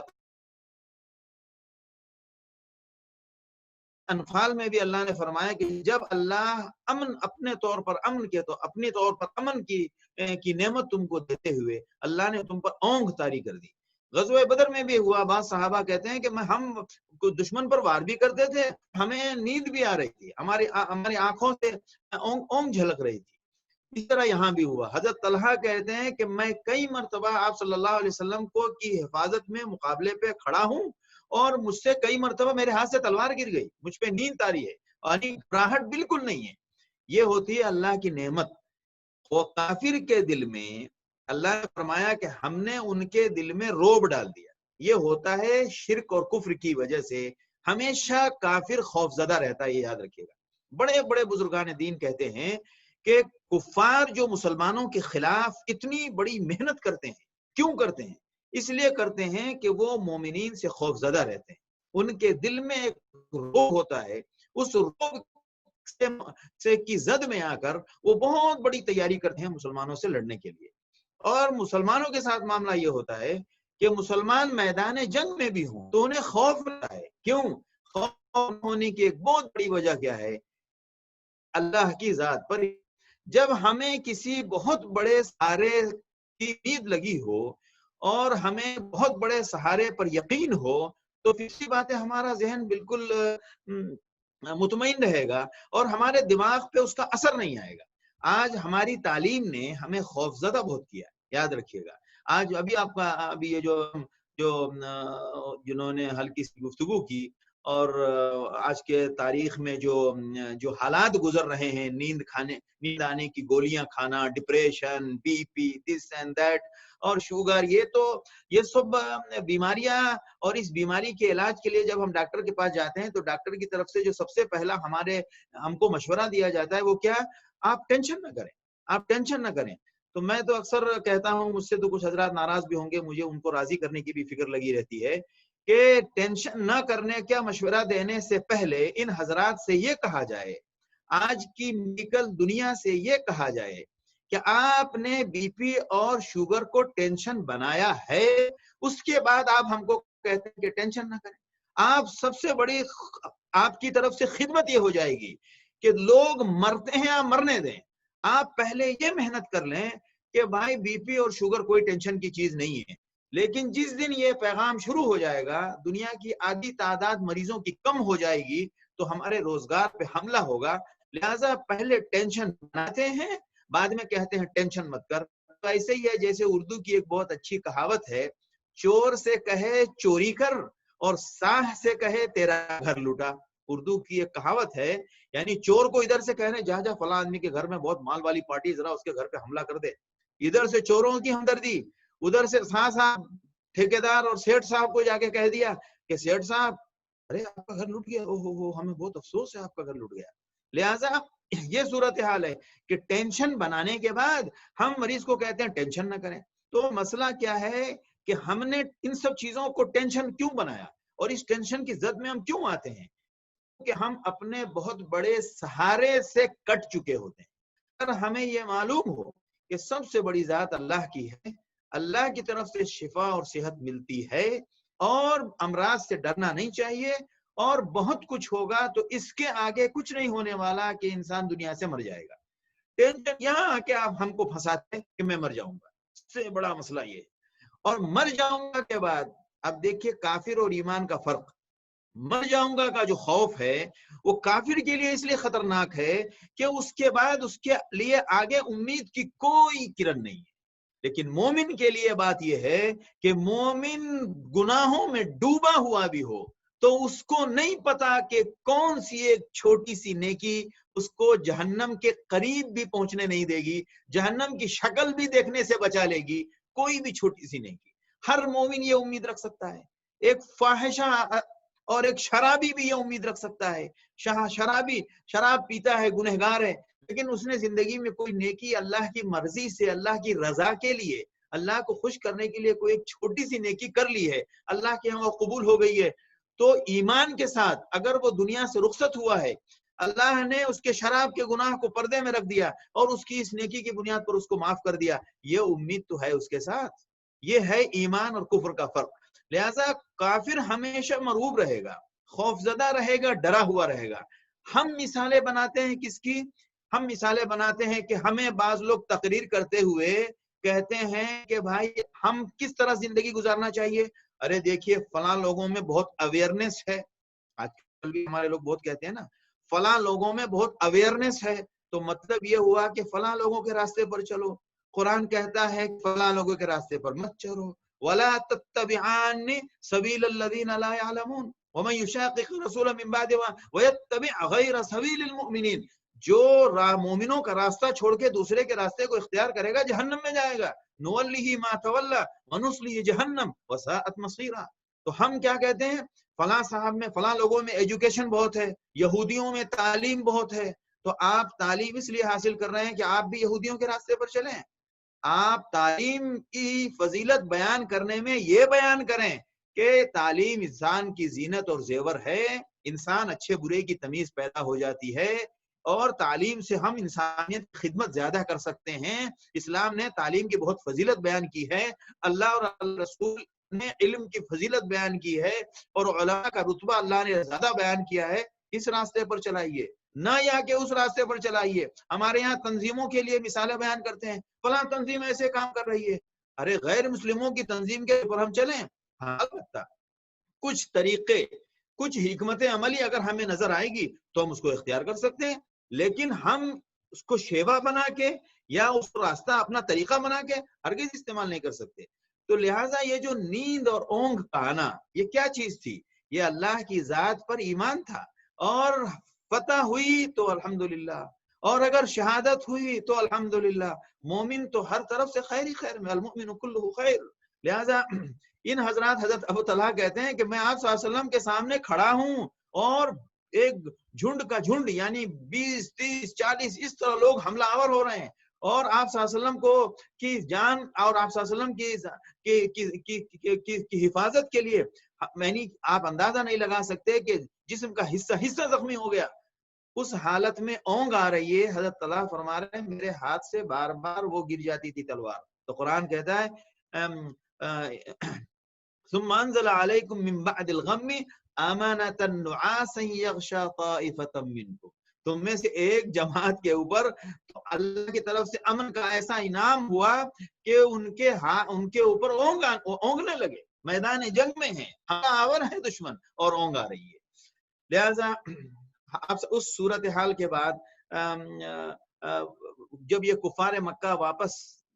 انفال میں بھی اللہ نے فرمایا کہ جب اللہ امن اپنے طور پر اپنے طور پر امن کی نعمت تم کو دیتے ہوئے اللہ نے تم پر اونگ طاری کر دی۔ غزوہ بدر میں بھی ہوا، بعض صحابہ کہتے ہیں کہ ہم دشمن پر وار بھی کرتے تھے، ہمیں نیند بھی آ رہی تھی، ہماری آنکھوں سے اونگ جھلک رہی تھی۔ اس طرح یہاں بھی ہوا۔ حضرت طلحہ کہتے ہیں کہ میں کئی مرتبہ آپ صلی اللہ علیہ وسلم کی حفاظت میں مقابلے پہ کھڑا ہوں اور مجھ سے کئی مرتبہ میرے ہاتھ سے تلوار گر گئی، مجھ پہ نیند طاری ہے، گھبراہٹ بالکل نہیں ہے۔ یہ ہوتی ہے اللہ کی نعمت۔ وہ کافر کے دل میں اللہ نے فرمایا کہ ہم نے ان کے دل میں روب ڈال دیا۔ یہ ہوتا ہے شرک اور کفر کی وجہ سے، ہمیشہ کافر خوفزدہ رہتا ہے، یہ یاد رکھیے گا۔ بڑے بڑے بزرگان دین کہتے ہیں کہ کفار جو مسلمانوں کے خلاف اتنی بڑی محنت کرتے ہیں، کیوں کرتے ہیں؟ اس لیے کرتے ہیں کہ وہ مومنین سے خوف زدہ رہتے ہیں، ان کے دل میں ایک روب ہوتا ہے، اس روب سے کی زد میں آ کر وہ بہت بڑی تیاری کرتے ہیں مسلمانوں سے لڑنے کے لیے۔ اور مسلمانوں کے ساتھ معاملہ یہ ہوتا ہے کہ مسلمان میدان جنگ میں بھی ہوں تو انہیں خوف ہوتا ہے۔ کیوں خوف ہونے کی ایک بہت بڑی وجہ کیا ہے؟ اللہ کی ذات پر جب ہمیں کسی بہت بڑے سہارے کی امید لگی ہو اور ہمیں بہت بڑے سہارے پر یقین ہو تو فطری بات ہے ہمارا ذہن بالکل مطمئن رہے گا اور ہمارے دماغ پہ اس کا اثر نہیں آئے گا۔ آج ہماری تعلیم نے ہمیں خوفزدہ بہت کیا، یاد رکھیے گا۔ آج ابھی یہ جنہوں نے ہلکی سی گفتگو کی اور آج کے تاریخ میں جو حالات گزر رہے ہیں، نیند آنے کی گولیاں کھانا، depression, B P, this and that اور شوگر، یہ سب بیماریاں، اور اس بیماری کے علاج کے لیے جب ہم ڈاکٹر کے پاس جاتے ہیں تو ڈاکٹر کی طرف سے جو سب سے پہلا ہم کو مشورہ دیا جاتا ہے وہ کیا؟ آپ ٹینشن نہ کریں، آپ ٹینشن نہ کریں۔ تو میں تو اکثر کہتا ہوں، مجھ سے تو کچھ حضرات ناراض بھی ہوں گے، مجھے ان کو راضی کرنے کی بھی فکر لگی رہتی ہے کہ ٹینشن نہ کرنے کا مشورہ دینے سے پہلے ان حضرات سے یہ کہا جائے، آج کی میڈیکل دنیا سے یہ کہا جائے کہ آپ نے بی پی اور شوگر کو ٹینشن بنایا ہے، اس کے بعد آپ ہم کو کہتے ہیں کہ ٹینشن نہ کریں۔ آپ سب سے بڑی آپ کی طرف سے خدمت یہ ہو جائے گی کہ لوگ مرتے ہیں آپ مرنے دیں، آپ پہلے یہ محنت کر لیں کہ بھائی بی پی اور شوگر کوئی ٹینشن کی چیز نہیں ہے، لیکن جس دن یہ پیغام شروع ہو جائے گا، دنیا کی آدھی تعداد مریضوں کی کم ہو جائے گی تو ہمارے روزگار پہ حملہ ہوگا. لہٰذا پہلے ٹینشن بناتے ہیں، بعد میں کہتے ہیں ٹینشن مت کر. تو ایسے ہی ہے جیسے اردو کی ایک بہت اچھی کہاوت ہے، چور سے کہے چوری کر اور ساہ سے کہے تیرا گھر لوٹا. اردو کی ایک کہاوت ہے، یعنی چور کو ادھر سے کہنے جا جا فلاں آدمی کے گھر میں بہت مال والی پارٹی، ذرا اس کے گھر پہ حملہ کر دے. ادھر سے چوروں کی ہمدردی، ادھر سے صاحب ٹھیکیدار اور سیٹھ صاحب کو جا کے کہہ دیا کہ سیٹھ صاحب ارے آپ کا گھر لوٹ گیا، او ہو ہمیں بہت افسوس ہے آپ کا گھر لوٹ گیا. لہٰذا یہ صورتحال ہے کہ ٹینشن بنانے کے بعد ہم مریض کو کہتے ہیں ٹینشن نہ کریں. تو مسئلہ کیا ہے کہ ہم نے ان سب چیزوں کو ٹینشن کیوں بنایا اور اس ٹینشن کی زد میں ہم کیوں آتے ہیں؟ کہ ہم اپنے بہت بڑے سہارے سے کٹ چکے ہوتے ہیں. اگر ہمیں یہ معلوم ہو کہ سب سے بڑی ذات اللہ کی ہے، اللہ کی طرف سے شفا اور صحت ملتی ہے اور امراض سے ڈرنا نہیں چاہیے، اور بہت کچھ ہوگا تو اس کے آگے کچھ نہیں ہونے والا کہ انسان دنیا سے مر جائے گا. ٹینشن یہاں آ کے آپ ہم کو پھنساتے ہیں کہ میں مر جاؤں گا، اس سے بڑا مسئلہ یہ ہے. اور مر جاؤں گا کے بعد اب دیکھیے کافر اور ایمان کا فرق. مر جاؤں گا کا جو خوف ہے وہ کافر کے لیے اس لیے خطرناک ہے کہ اس کے بعد اس کے لیے آگے امید کی کوئی کرن نہیں ہے. لیکن مومن کے لیے بات یہ ہے کہ مومن گناہوں میں ڈوبا ہوا بھی ہو تو اس کو نہیں پتا کہ کون سی ایک چھوٹی سی نیکی اس کو جہنم کے قریب بھی پہنچنے نہیں دے گی، جہنم کی شکل بھی دیکھنے سے بچا لے گی. کوئی بھی چھوٹی سی نیکی، ہر مومن یہ امید رکھ سکتا ہے. ایک فاحشہ اور ایک شرابی بھی یہ امید رکھ سکتا ہے. شرابی شراب پیتا ہے، گنہگار ہے، لیکن اس نے زندگی میں کوئی نیکی اللہ کی مرضی سے، اللہ کی رضا کے لیے، اللہ کو خوش کرنے کے لیے کوئی ایک چھوٹی سی نیکی کر لی ہے، اللہ کے ہاں وہ قبول ہو گئی ہے. تو ایمان کے ساتھ اگر وہ دنیا سے رخصت ہوا ہے، اللہ نے اس کے شراب کے گناہ کو پردے میں رکھ دیا اور اس کی اس نیکی کی بنیاد پر اس کو معاف کر دیا، یہ امید تو ہے اس کے ساتھ. یہ ہے ایمان اور کفر کا فرق. لہذا کافر ہمیشہ مرعوب رہے گا، خوف زدہ رہے گا، ڈرا ہوا رہے گا. ہم مثالیں بناتے ہیں کس کی؟ ہم مثالیں بناتے ہیں کہ ہمیں بعض لوگ تقریر کرتے ہوئے کہتے ہیں کہ بھائی ہم کس طرح زندگی گزارنا چاہیے. ارے دیکھیے فلاں لوگوں میں بہت اویئرنس ہے، آج کل بھی ہمارے لوگ بہت کہتے ہیں نا فلاں لوگوں میں بہت اویئرنس ہے، تو مطلب یہ ہوا کہ فلاں لوگوں کے راستے پر چلو. قرآن کہتا ہے فلاں لوگوں کے راستے پر مت چلو. وَلَا تَتَّبِعَانِ سَبِيلَ الَّذِينَ لَا يَعْلَمُونَ وَمَنْ يُشَاقِقِ الرَّسُولَ مِنْ بَعْدِ مَا وَيَتَّبِعْ غَيْرَ سَبِيلِ الْمُؤْمِنِينَ، جو مومنوں کا راستہ چھوڑ کے دوسرے کے راستے کو اختیار کرے گا جہنم میں جائے گا. نُوَلِّهِ مَا تَوَلَّى وَنُصْلِهِ جَهَنَّمَ وَسَاءَتْ مَصِيرًا. تو ہم کیا کہتے ہیں؟ فلاں صاحب میں، فلاں لوگوں میں ایجوکیشن بہت ہے، یہودیوں میں تعلیم بہت ہے، تو آپ تعلیم اس لیے حاصل کر رہے ہیں کہ آپ بھی یہودیوں کے راستے پر چلیں. آپ تعلیم کی فضیلت بیان کرنے میں یہ بیان کریں کہ تعلیم انسان کی زینت اور زیور ہے، انسان اچھے برے کی تمیز پیدا ہو جاتی ہے، اور تعلیم سے ہم انسانیت کی خدمت زیادہ کر سکتے ہیں. اسلام نے تعلیم کی بہت فضیلت بیان کی ہے، اللہ اور اللہ رسول نے علم کی فضیلت بیان کی ہے، اور علماء کا رتبہ اللہ نے زیادہ بیان کیا ہے. اس راستے پر چلائیے، نہ یا کہ اس راستے پر چلائیے. ہمارے یہاں تنظیموں کے لیے مثالیں بیان کرتے ہیں، فلاں تنظیم ایسے کام کر رہی ہے. ارے غیر مسلموں کی تنظیم کے اوپر ہم چلیں؟ ہاں البتہ کچھ طریقے، کچھ حکمت عملی اگر ہمیں نظر آئے گی تو ہم اس کو اختیار کر سکتے ہیں، لیکن ہم اس کو شیوا بنا کے یا اس راستہ اپنا طریقہ بنا کے ہرگز استعمال نہیں کر سکتے. تو لہٰذا یہ جو نیند اور اونگ کا آنا، یہ کیا چیز تھی؟ یہ اللہ کی ذات پر ایمان تھا. اور فتح ہوئی تو الحمدللہ، اور اگر شہادت ہوئی تو الحمدللہ. مومن تو ہر طرف سے خیر ہی خیر میں، المؤمن کلہ خیر. لہذا ان حضرات، حضرت ابو طلحہ کہتے ہیں کہ میں آپ صلی اللہ علیہ وسلم کے سامنے کھڑا ہوں اور ایک جھنڈ کا جھنڈ، یعنی 20 30 40 اس طرح لوگ حملہ آور ہو رہے ہیں، اور آپ صلی اللہ علیہ وسلم کو کی جان اور آپ صلی اللہ علیہ وسلم کی حفاظت کے لیے یعنی آپ اندازہ نہیں لگا سکتے کہ جسم کا حصہ زخمی ہو گیا. اس حالت میں اونگ آ رہی ہے، حضرت طلحہ فرما رہے ہیں میرے ہاتھ سے بار بار وہ گر جاتی تھی تلوار. تو قرآن کہتا ہے ثم انزل عليكم من بعد الغم امانة نعاسا يغشى طائفة منكم تم میں سے ایک جماعت کے اوپر تو اللہ کی طرف سے امن کا ایسا انعام ہوا کہ ان کے اوپر اونگنے لگے، میدان جنگ میں ہیں، آور ہے دشمن اور اونگ آ رہی ہے۔ لہذا اس صورتحال کے بعد جب یہ کفار مکہ واپس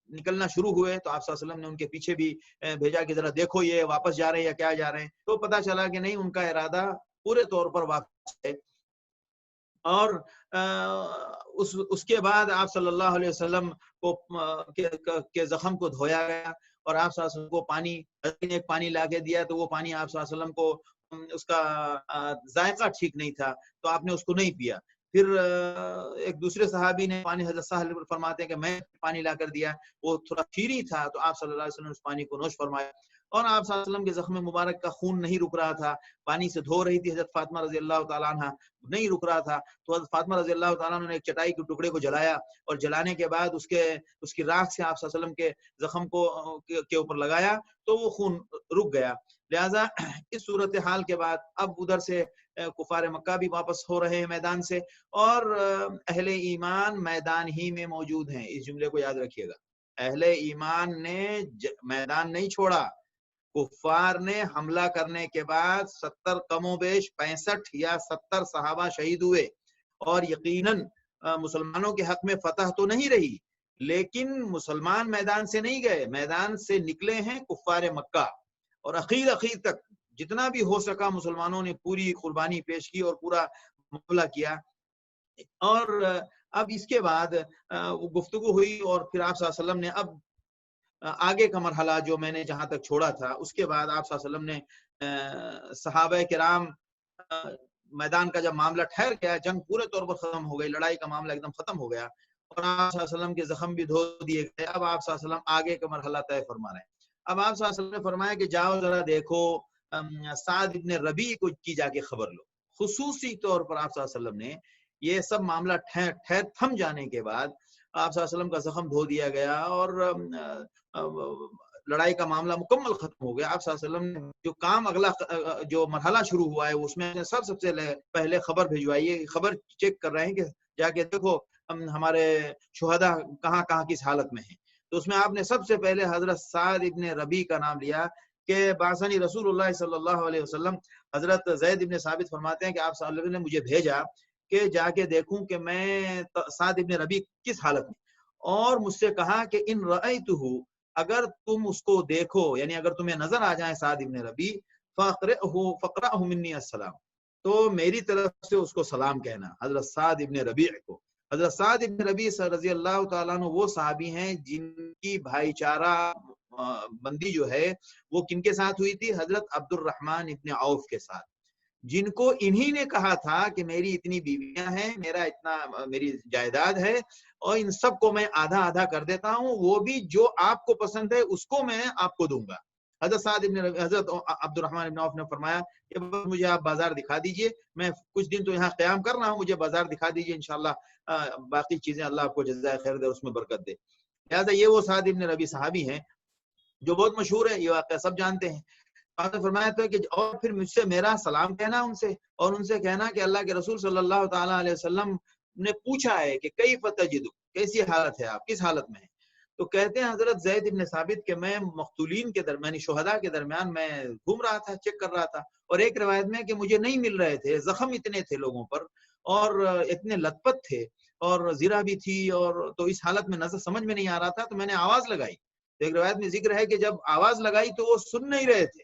نکلنا شروع ہوئے تو آپ صلی اللہ علیہ وسلم نے ان کے پیچھے بھی بھیجا کہ ذرا دیکھو یہ واپس جا رہے ہیں یا کیا جا رہے ہیں، تو پتہ چلا کہ نہیں، ان کا ارادہ پورے طور پر واپس ہے۔ اور اس کے بعد آپ صلی اللہ علیہ وسلم کے زخم کو دھویا گیا، اور آپ صلی اللہ علیہ وسلم کو ایک پانی لا کے دیا، تو وہ پانی آپ صلی اللہ علیہ وسلم کو اس کا ذائقہ ٹھیک نہیں تھا تو آپ نے اس کو نہیں پیا۔ پھر ایک دوسرے صحابی نے پانی، حضرت سہل فرماتے ہیں کہ میں پانی لا کر دیا، وہ تھوڑا کھیری تھا، تو آپ صلی اللہ علیہ وسلم نے اس پانی کو نوش فرمایا، اور آپ صلی اللہ علیہ وسلم کے زخم مبارک کا خون نہیں رک رہا تھا، پانی سے دھو رہی تھی حضرت فاطمہ رضی اللہ تعالیٰ عنہ، نہیں رک رہا تھا، تو حضرت فاطمہ رضی اللہ تعالیٰ عنہ نے ایک چٹائی کے ٹکڑے کو جلایا، اور جلانے کے بعد اس کی راکھ سے آپ صلی اللہ علیہ وسلم کے زخم کے اوپر لگایا تو وہ خون رک گیا۔ لہذا اس صورتحال کے بعد اب ادھر سے کفار مکہ بھی واپس ہو رہے ہیں میدان سے، اور اہل ایمان میدان ہی میں موجود ہیں۔ اس جملے کو یاد رکھیے گا، اہل ایمان نے میدان نہیں چھوڑا، کفار نے حملہ کرنے کے بعد 70 کم و بیش 65 یا 70 صحابہ شہید ہوئے، اور یقیناً مسلمانوں کے حق میں فتح تو نہیں رہی، لیکن مسلمان میدان سے نہیں گئے، میدان سے نکلے ہیں کفار مکہ، اور اخیر تک جتنا بھی ہو سکا مسلمانوں نے پوری قربانی پیش کی اور پورا معاملہ کیا۔ اور اب اس کے بعد وہ گفتگو ہوئی، اور پھر آپ صلی اللہ علیہ وسلم نے اب آگے کا مرحلہ جو میں نے جہاں تک چھوڑا تھا، اس کے بعد آپ صلی اللہ علیہ وسلم نے صحابہ کرام میدان کا جب معاملہ ٹھہر گیا، جنگ پورے طور پر ختم ہو گئی، لڑائی کا معاملہ ایک دم ختم ہو گیا، اور آپ صلی اللہ علیہ وسلم کے زخم بھی دھو دیے گئے، اب آپ صلی اللہ علیہ وسلم آگے کا مرحلہ طے فرما رہے ہیں۔ اب آپ صلی اللہ علیہ وسلم نے فرمایا کہ جاؤ ذرا دیکھو سعد ابن ربیع کو کی جا کے خبر لو۔ خصوصی طور پر آپ صلی اللہ علیہ وسلم نے یہ سب معاملہ تھم جانے کے بعد آپ صلی اللہ علیہ وسلم کا زخم دھو دیا گیا، اور لڑائی کا معاملہ مکمل ختم ہو گیا۔ آپ صلی اللہ علیہ وسلم نے جو کام اگلا جو مرحلہ شروع ہوا ہے اس میں سب سے پہلے خبر بھجوائی ہے، خبر چیک کر رہے ہیں کہ جا کے دیکھو ہمارے شہداء کہاں کس حالت میں ہیں۔ تو اس میں آپ نے سب سے پہلے حضرت سعد ابن ربیع کا نام لیا کہ بعثنی رسول اللہ صلی اللہ علیہ وسلم۔ حضرت زید ابن ثابت فرماتے ہیں کہ آپ صلی اللہ علیہ وسلم نے مجھے بھیجا کہ جا کے دیکھوں کہ میں سعد ابن ربیع کس حالت میں، اور مجھ سے کہا کہ ان رأیتہ، اگر تم اس کو دیکھو، یعنی اگر تمہیں نظر آ جائے سعد ابن ربیع، فقرأہ منی السلام، تو میری طرف سے اس کو سلام کہنا، حضرت سعد ابن ربیع کو۔ حضرت سعد ابن ربیع رضی اللہ تعالیٰ عنہ وہ صحابی ہیں جن کی بھائی چارہ بندی جو ہے وہ کن کے ساتھ ہوئی تھی؟ حضرت عبد الرحمن ابن عوف کے ساتھ، جن کو انہی نے کہا تھا کہ میری اتنی بیویاں ہیں، میری جائیداد ہے، اور ان سب کو میں آدھا آدھا کر دیتا ہوں، وہ بھی جو آپ کو پسند ہے اس کو میں آپ کو دوں گا۔ حضرت عبد الرحمن ابن عوف نے فرمایا کہ مجھے آپ بازار دکھا دیجئے، میں کچھ دن تو یہاں قیام کر رہا ہوں، مجھے بازار دکھا دیجئے، انشاءاللہ باقی چیزیں اللہ آپ کو جزائے خیر دے، اس میں برکت دے۔ لہٰذا یہ وہ سعد ابن ربیع صحابی ہیں جو بہت مشہور ہے، یہ واقعہ سب جانتے ہیں۔ آپ نے فرمایا تھا کہ اور پھر مجھ سے میرا سلام کہنا ان سے، اور ان سے کہنا کہ اللہ کے رسول صلی اللہ تعالیٰ علیہ وسلم نے پوچھا ہے کہ کیف تجد، کیسی حالت ہے آپ، کس حالت میں ہیں؟ تو کہتے ہیں حضرت زید ابن ثابت کہ میں مقتولین کے درمیان، شہداء کے درمیان میں گھوم رہا تھا، چیک کر رہا تھا، اور ایک روایت میں کہ مجھے نہیں مل رہے تھے، زخم اتنے تھے لوگوں پر اور اتنے لت پت تھے اور زرہ بھی تھی، اور تو اس حالت میں نظر سمجھ میں نہیں آ رہا تھا، تو میں نے آواز لگائی۔ تو ایک روایت میں ذکر ہے کہ جب آواز لگائی تو وہ سن نہیں رہے تھے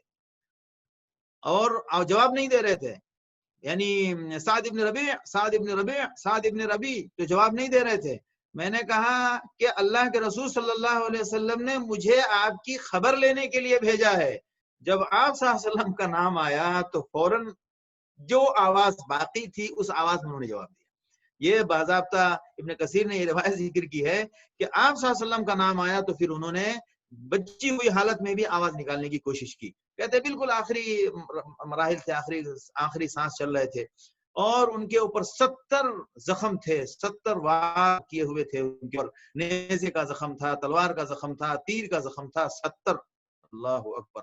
اور جواب نہیں دے رہے تھے، یعنی سعد ابن ربیع تو جواب نہیں دے رہے تھے۔ میں نے کہا کہ اللہ کے رسول صلی اللہ علیہ وسلم نے مجھے آپ کی خبر لینے کے لیے بھیجا ہے۔ جب آپ صلی اللہ علیہ وسلم کا نام آیا تو فوراً جو آواز باقی تھی اس آواز میں انہوں نے جواب دیا۔ یہ باضابطہ ابن کثیر نے یہ روایت ذکر کی ہے کہ آپ صلی اللہ علیہ وسلم کا نام آیا تو پھر انہوں نے بچی ہوئی حالت میں بھی آواز نکالنے کی کوشش کی۔ کہتے بالکل آخری مراحل تھے، آخری سانس چل رہے تھے، اور ان کے اوپر 70 زخم تھے، 70 وار کیے ہوئے تھے، ان کے اوپر نیزے کا زخم تھا، تلوار کا زخم تھا، تیر کا زخم تھا، 70۔ اللہ اکبر۔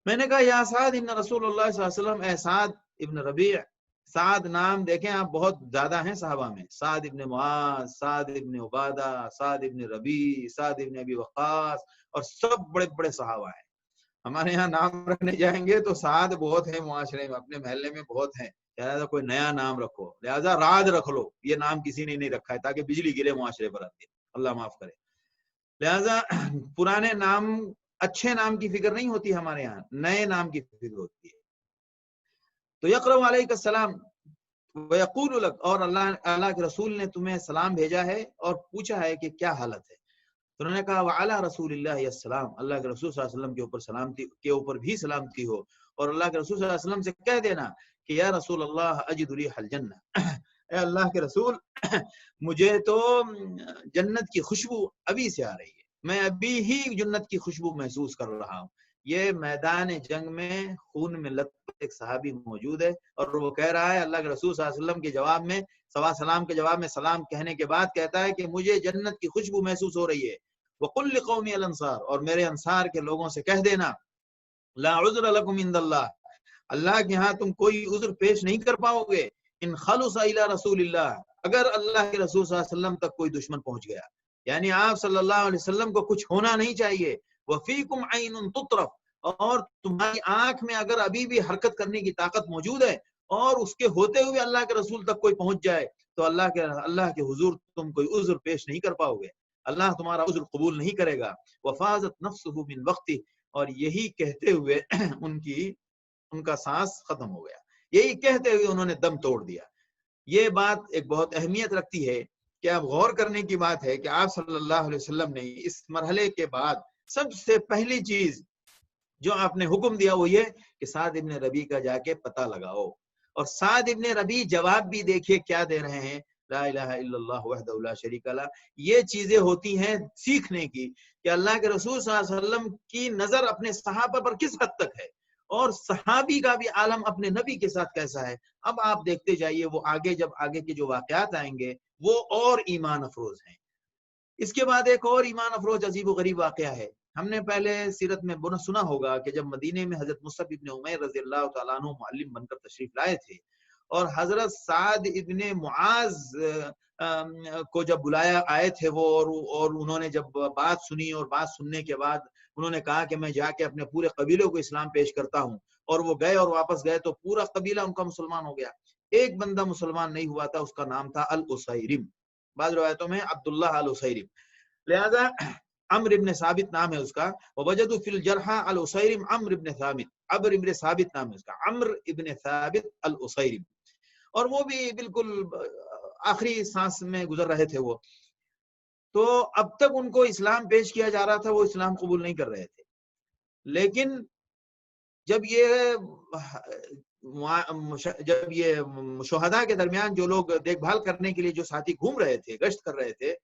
میں نے کہا یا سعد ان رسول اللہ صلی اللہ علیہ وسلم، اے سعد ابن ربیع، سعد نام دیکھیں آپ بہت زیادہ ہیں صحابہ میں، سعد ابن معاذ، سعد ابن عبادہ، سعد ابن ربیع، سعد ابن ابی وقاص، اور سب بڑے بڑے صحابہ ہیں۔ ہمارے یہاں نام رکھنے جائیں گے تو سعد بہت ہیں معاشرے میں، اپنے محلے میں بہت ہیں، لہٰذا کوئی نیا نام رکھو، لہٰذا راج رکھ لو، یہ نام کسی نے نہیں رکھا ہے تاکہ بجلی گرے معاشرے پر آتی ہے، اللہ معاف کرے۔ لہٰذا پرانے نام، اچھے نام کی فکر نہیں ہوتی ہمارے یہاں، نئے نام کی فکر ہوتی ہے۔ تو یقرأ علیک السلام ویقول لک، اور اللہ کے رسول نے تمہیں سلام بھیجا ہے اور پوچھا ہے کہ کیا حالت ہے۔ تو انہوں نے کہا وعلی رسول اللہ السلام، اللہ کے رسول صلی اللہ علیہ وسلم کے اوپر سلامتی کے اوپر بھی سلامتی ہو، اور اللہ کے رسول صلی اللہ علیہ وسلم سے کہہ دینا کہ یا رسول اللہ اجد ریح الجنہ، اے اللہ کے رسول مجھے تو جنت کی خوشبو ابھی سے آ رہی ہے، میں ابھی ہی جنت کی خوشبو محسوس کر رہا ہوں۔ یہ میدان جنگ میں خون میں لطف ایک صحابی موجود ہے، اور وہ کہہ رہا ہے اللہ کے رسول صلی اللہ علیہ وسلم کے جواب میں، سلام کے جواب میں سلام کہنے کے بعد کہتا ہے کہ مجھے جنت کی خوشبو محسوس ہو رہی ہے۔ وَقُلْ لِقَوْمِ الْأَنصَارِ، اور میرے انصار کے لوگوں سے کہہ دینا لا عذر لکم عند اللہ، اللہ کے ہاں تم کوئی عذر پیش نہیں کر پاؤ گے، ان خلص الی رسول اللہ، اگر اللہ کے رسول صلی اللہ علیہ وسلم تک کوئی دشمن پہنچ گیا، یعنی آپ صلی اللہ علیہ وسلم کو کچھ ہونا نہیں چاہیے۔ وفیکم عین تطرف، اور تمہاری آنکھ میں اگر ابھی بھی حرکت کرنے کی طاقت موجود ہے اور اس کے ہوتے ہوئے اللہ کے رسول تک کوئی پہنچ جائے تو اللہ کے حضور تم کوئی عذر پیش نہیں کر پاؤ گے، اللہ تمہارا عذر قبول نہیں کرے گا۔ وفازت نفسہ من وقتی، اور یہی کہتے ہوئے ان کا سانس ختم ہو گیا، یہی کہتے ہوئے انہوں نے دم توڑ دیا۔ یہ بات ایک بہت اہمیت رکھتی ہے کہ اب غور کرنے کی بات ہے کہ آپ صلی اللہ علیہ وسلم نے اس مرحلے کے بعد سب سے پہلی چیز جو آپ نے حکم دیا وہ یہ کہ سعد ابن ربیع کا جا کے پتہ لگاؤ، اور سعد ابن ربیع جواب بھی دیکھیے کیا دے رہے ہیں، لا الہ الا اللہ وحدہ لا شریک لہ۔ یہ چیزیں ہوتی ہیں سیکھنے کی کہ اللہ کے رسول صلی اللہ علیہ وسلم کی نظر اپنے صحابہ پر کس حد تک ہے، اور صحابی کا بھی عالم اپنے نبی کے ساتھ کیسا ہے۔ اب آپ دیکھتے جائیے وہ جب آگے کے جو واقعات آئیں گے وہ اور ایمان افروز ہیں۔ اس کے بعد ایک اور ایمان افروز عجیب و غریب واقعہ ہے۔ ہم نے پہلے سیرت میں سنا ہوگا کہ جب مدینے میں حضرت مصعب ابن عمیر رضی اللہ تعالیٰ عنہ معلم بن کر تشریف لائے تھے، اور حضرت سعد ابن معاذ کو جب بلایا آئے تھے وہ، اور انہوں نے جب بات سنی، اور بات سننے کے بعد انہوں نے کہا کہ میں جا کے اپنے پورے قبیلے کو اسلام پیش کرتا ہوں، اور وہ گئے اور واپس گئے تو پورا قبیلہ ان کا مسلمان ہو گیا۔ ایک بندہ مسلمان نہیں ہوا تھا، اس کا نام تھا الاسیرم، بعض روایتوں میں عبداللہ الاسیرم، لہذا عمرو ابن ثابت نام ہے اس کا۔ ووجدوا فی الجرحى الاسیرم عمرو ابن ثابت، عمرو ابن ثابت نام ہے اس کا، عمرو ابن ثابت الاسیرم، اور وہ بھی بالکل آخری سانس میں گزر رہے تھے وہ، تو اب تک ان کو اسلام پیش کیا جا رہا تھا، وہ اسلام قبول نہیں کر رہے تھے، لیکن جب یہ شہداء کے درمیان جو لوگ دیکھ بھال کرنے کے لیے جو ساتھی گھوم رہے تھے، گشت کر رہے تھے،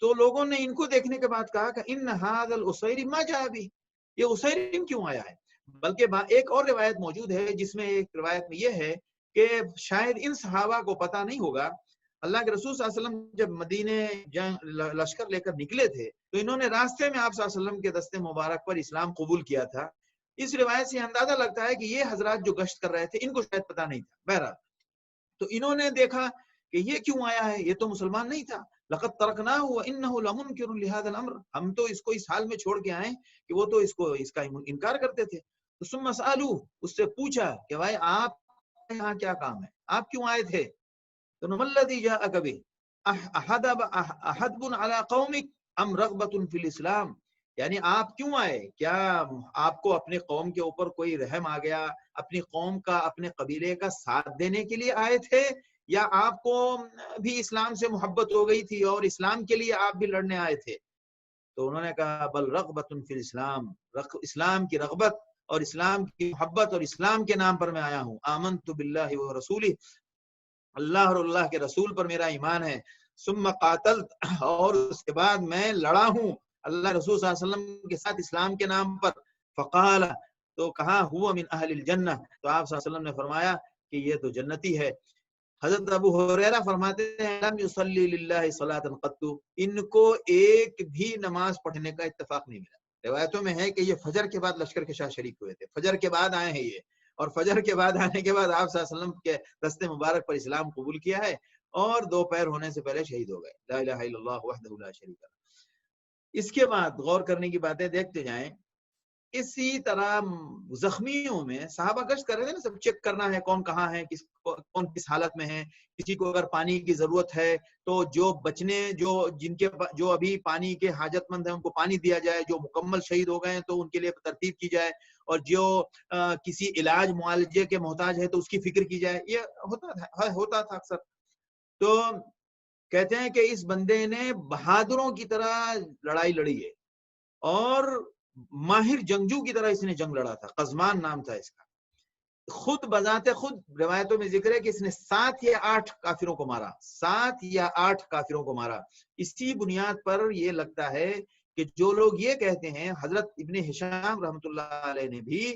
تو لوگوں نے ان کو دیکھنے کے بعد کہا کہ ان هذا الاسیرم ما جاء به، یہ اسیرم کیوں آیا ہے؟ بلکہ ایک اور روایت موجود ہے جس میں ایک روایت میں یہ ہے کہ شاید ان صحابہ کو پتہ نہیں ہوگا، اللہ کے رسول صلی اللہ علیہ وسلم جب مدینے لشکر لے کر نکلے تھے تو انہوں نے راستے میں آپ صلی اللہ علیہ وسلم کے دستے مبارک پر اسلام قبول کیا تھا۔ اس روایت سے اندازہ لگتا ہے کہ یہ حضرات جو گشت کر رہے تھے ان کو شاید پتہ نہیں تھا، بہرحال تو انہوں نے دیکھا کہ یہ کیوں آیا ہے، یہ تو مسلمان نہیں تھا۔ لقد ترکناہ وانہ لمنکر لہذا الامر، ہم تو اس کو اس حال میں چھوڑ کے آئے کہ وہ تو اس کا انکار کرتے تھے۔ تو ثم سألوہ، اس سے پوچھا کہ بھائی آپ یہاں کیا کام ہے، آپ کیوں آئے تھے؟ تو ما الذی جاءک بہ احدب علی قومک ام رغبۃ فی الاسلام، یعنی آپ کیوں آئے، کیا آپ کو اپنے قوم کے اوپر کوئی رحم آ گیا، اپنی قوم کا، اپنے قبیلے کا ساتھ دینے کے لیے آئے تھے، یا آپ کو بھی اسلام سے محبت ہو گئی تھی اور اسلام کے لیے آپ بھی لڑنے آئے تھے؟ تو انہوں نے کہا بل رغبۃ فی الاسلام، اسلام کی رغبت اور اسلام کی محبت اور اسلام کے نام پر میں آیا ہوں۔ آمنت باللہ ورسولہ، اللہ اور اللہ کے رسول پر میرا ایمان ہے۔ ثم قاتلت، اور اس کے بعد میں لڑا ہوں اللہ رسول صلی اللہ علیہ وسلم کے ساتھ اسلام کے نام پر۔ فقال، تو کہا ہوا من اہل الجنہ، تو آپ صلی اللہ علیہ وسلم نے فرمایا کہ یہ تو جنتی ہے۔ حضرت ابو ہریرہ فرماتے ہیں لم یصلی للہ صلاۃ قط، ان کو ایک بھی نماز پڑھنے کا اتفاق نہیں ملا۔ روایتوں میں ہے کہ یہ فجر کے بعد لشکر کے ساتھ شریک ہوئے تھے، فجر کے بعد آئے ہیں یہ، اور فجر کے بعد آنے کے بعد آپ صلی اللہ علیہ وسلم کے دستے مبارک پر اسلام قبول کیا ہے اور دوپہر ہونے سے پہلے شہید ہو گئے. لا الہ الا اللہ وحدہ لا شریک لہ. اس کے بعد غور کرنے کی باتیں دیکھتے جائیں. اسی طرح زخمیوں میں صحابہ گشت کر رہے تھے نا، سب چیک کرنا ہے کون کہاں ہے، کون کس حالت میں ہے. کسی کو اگر پانی کی ضرورت ہے تو جو بچنے جو ابھی پانی کے حاجت مند ہیں ان کو پانی دیا جائے، جو مکمل شہید ہو گئے ہیں تو ان کے لیے ترتیب کی جائے، اور جو کسی علاج معالجے کے محتاج ہے تو اس کی فکر کی جائے. یہ ہوتا تھا اکثر. تو کہتے ہیں کہ اس بندے نے بہادروں کی طرح لڑائی لڑی ہے اور ماہر جنگجو کی طرح اس نے جنگ لڑا تھا. قزمان نام تھا اس کا. خود بذات خود روایتوں میں ذکر ہے کہ اس نے 7 یا 8 کافروں کو مارا. 7 یا 8 کافروں کو مارا. اسی بنیاد پر یہ لگتا ہے کہ جو لوگ یہ کہتے ہیں، حضرت ابن ہشام رحمۃ اللہ علیہ نے بھی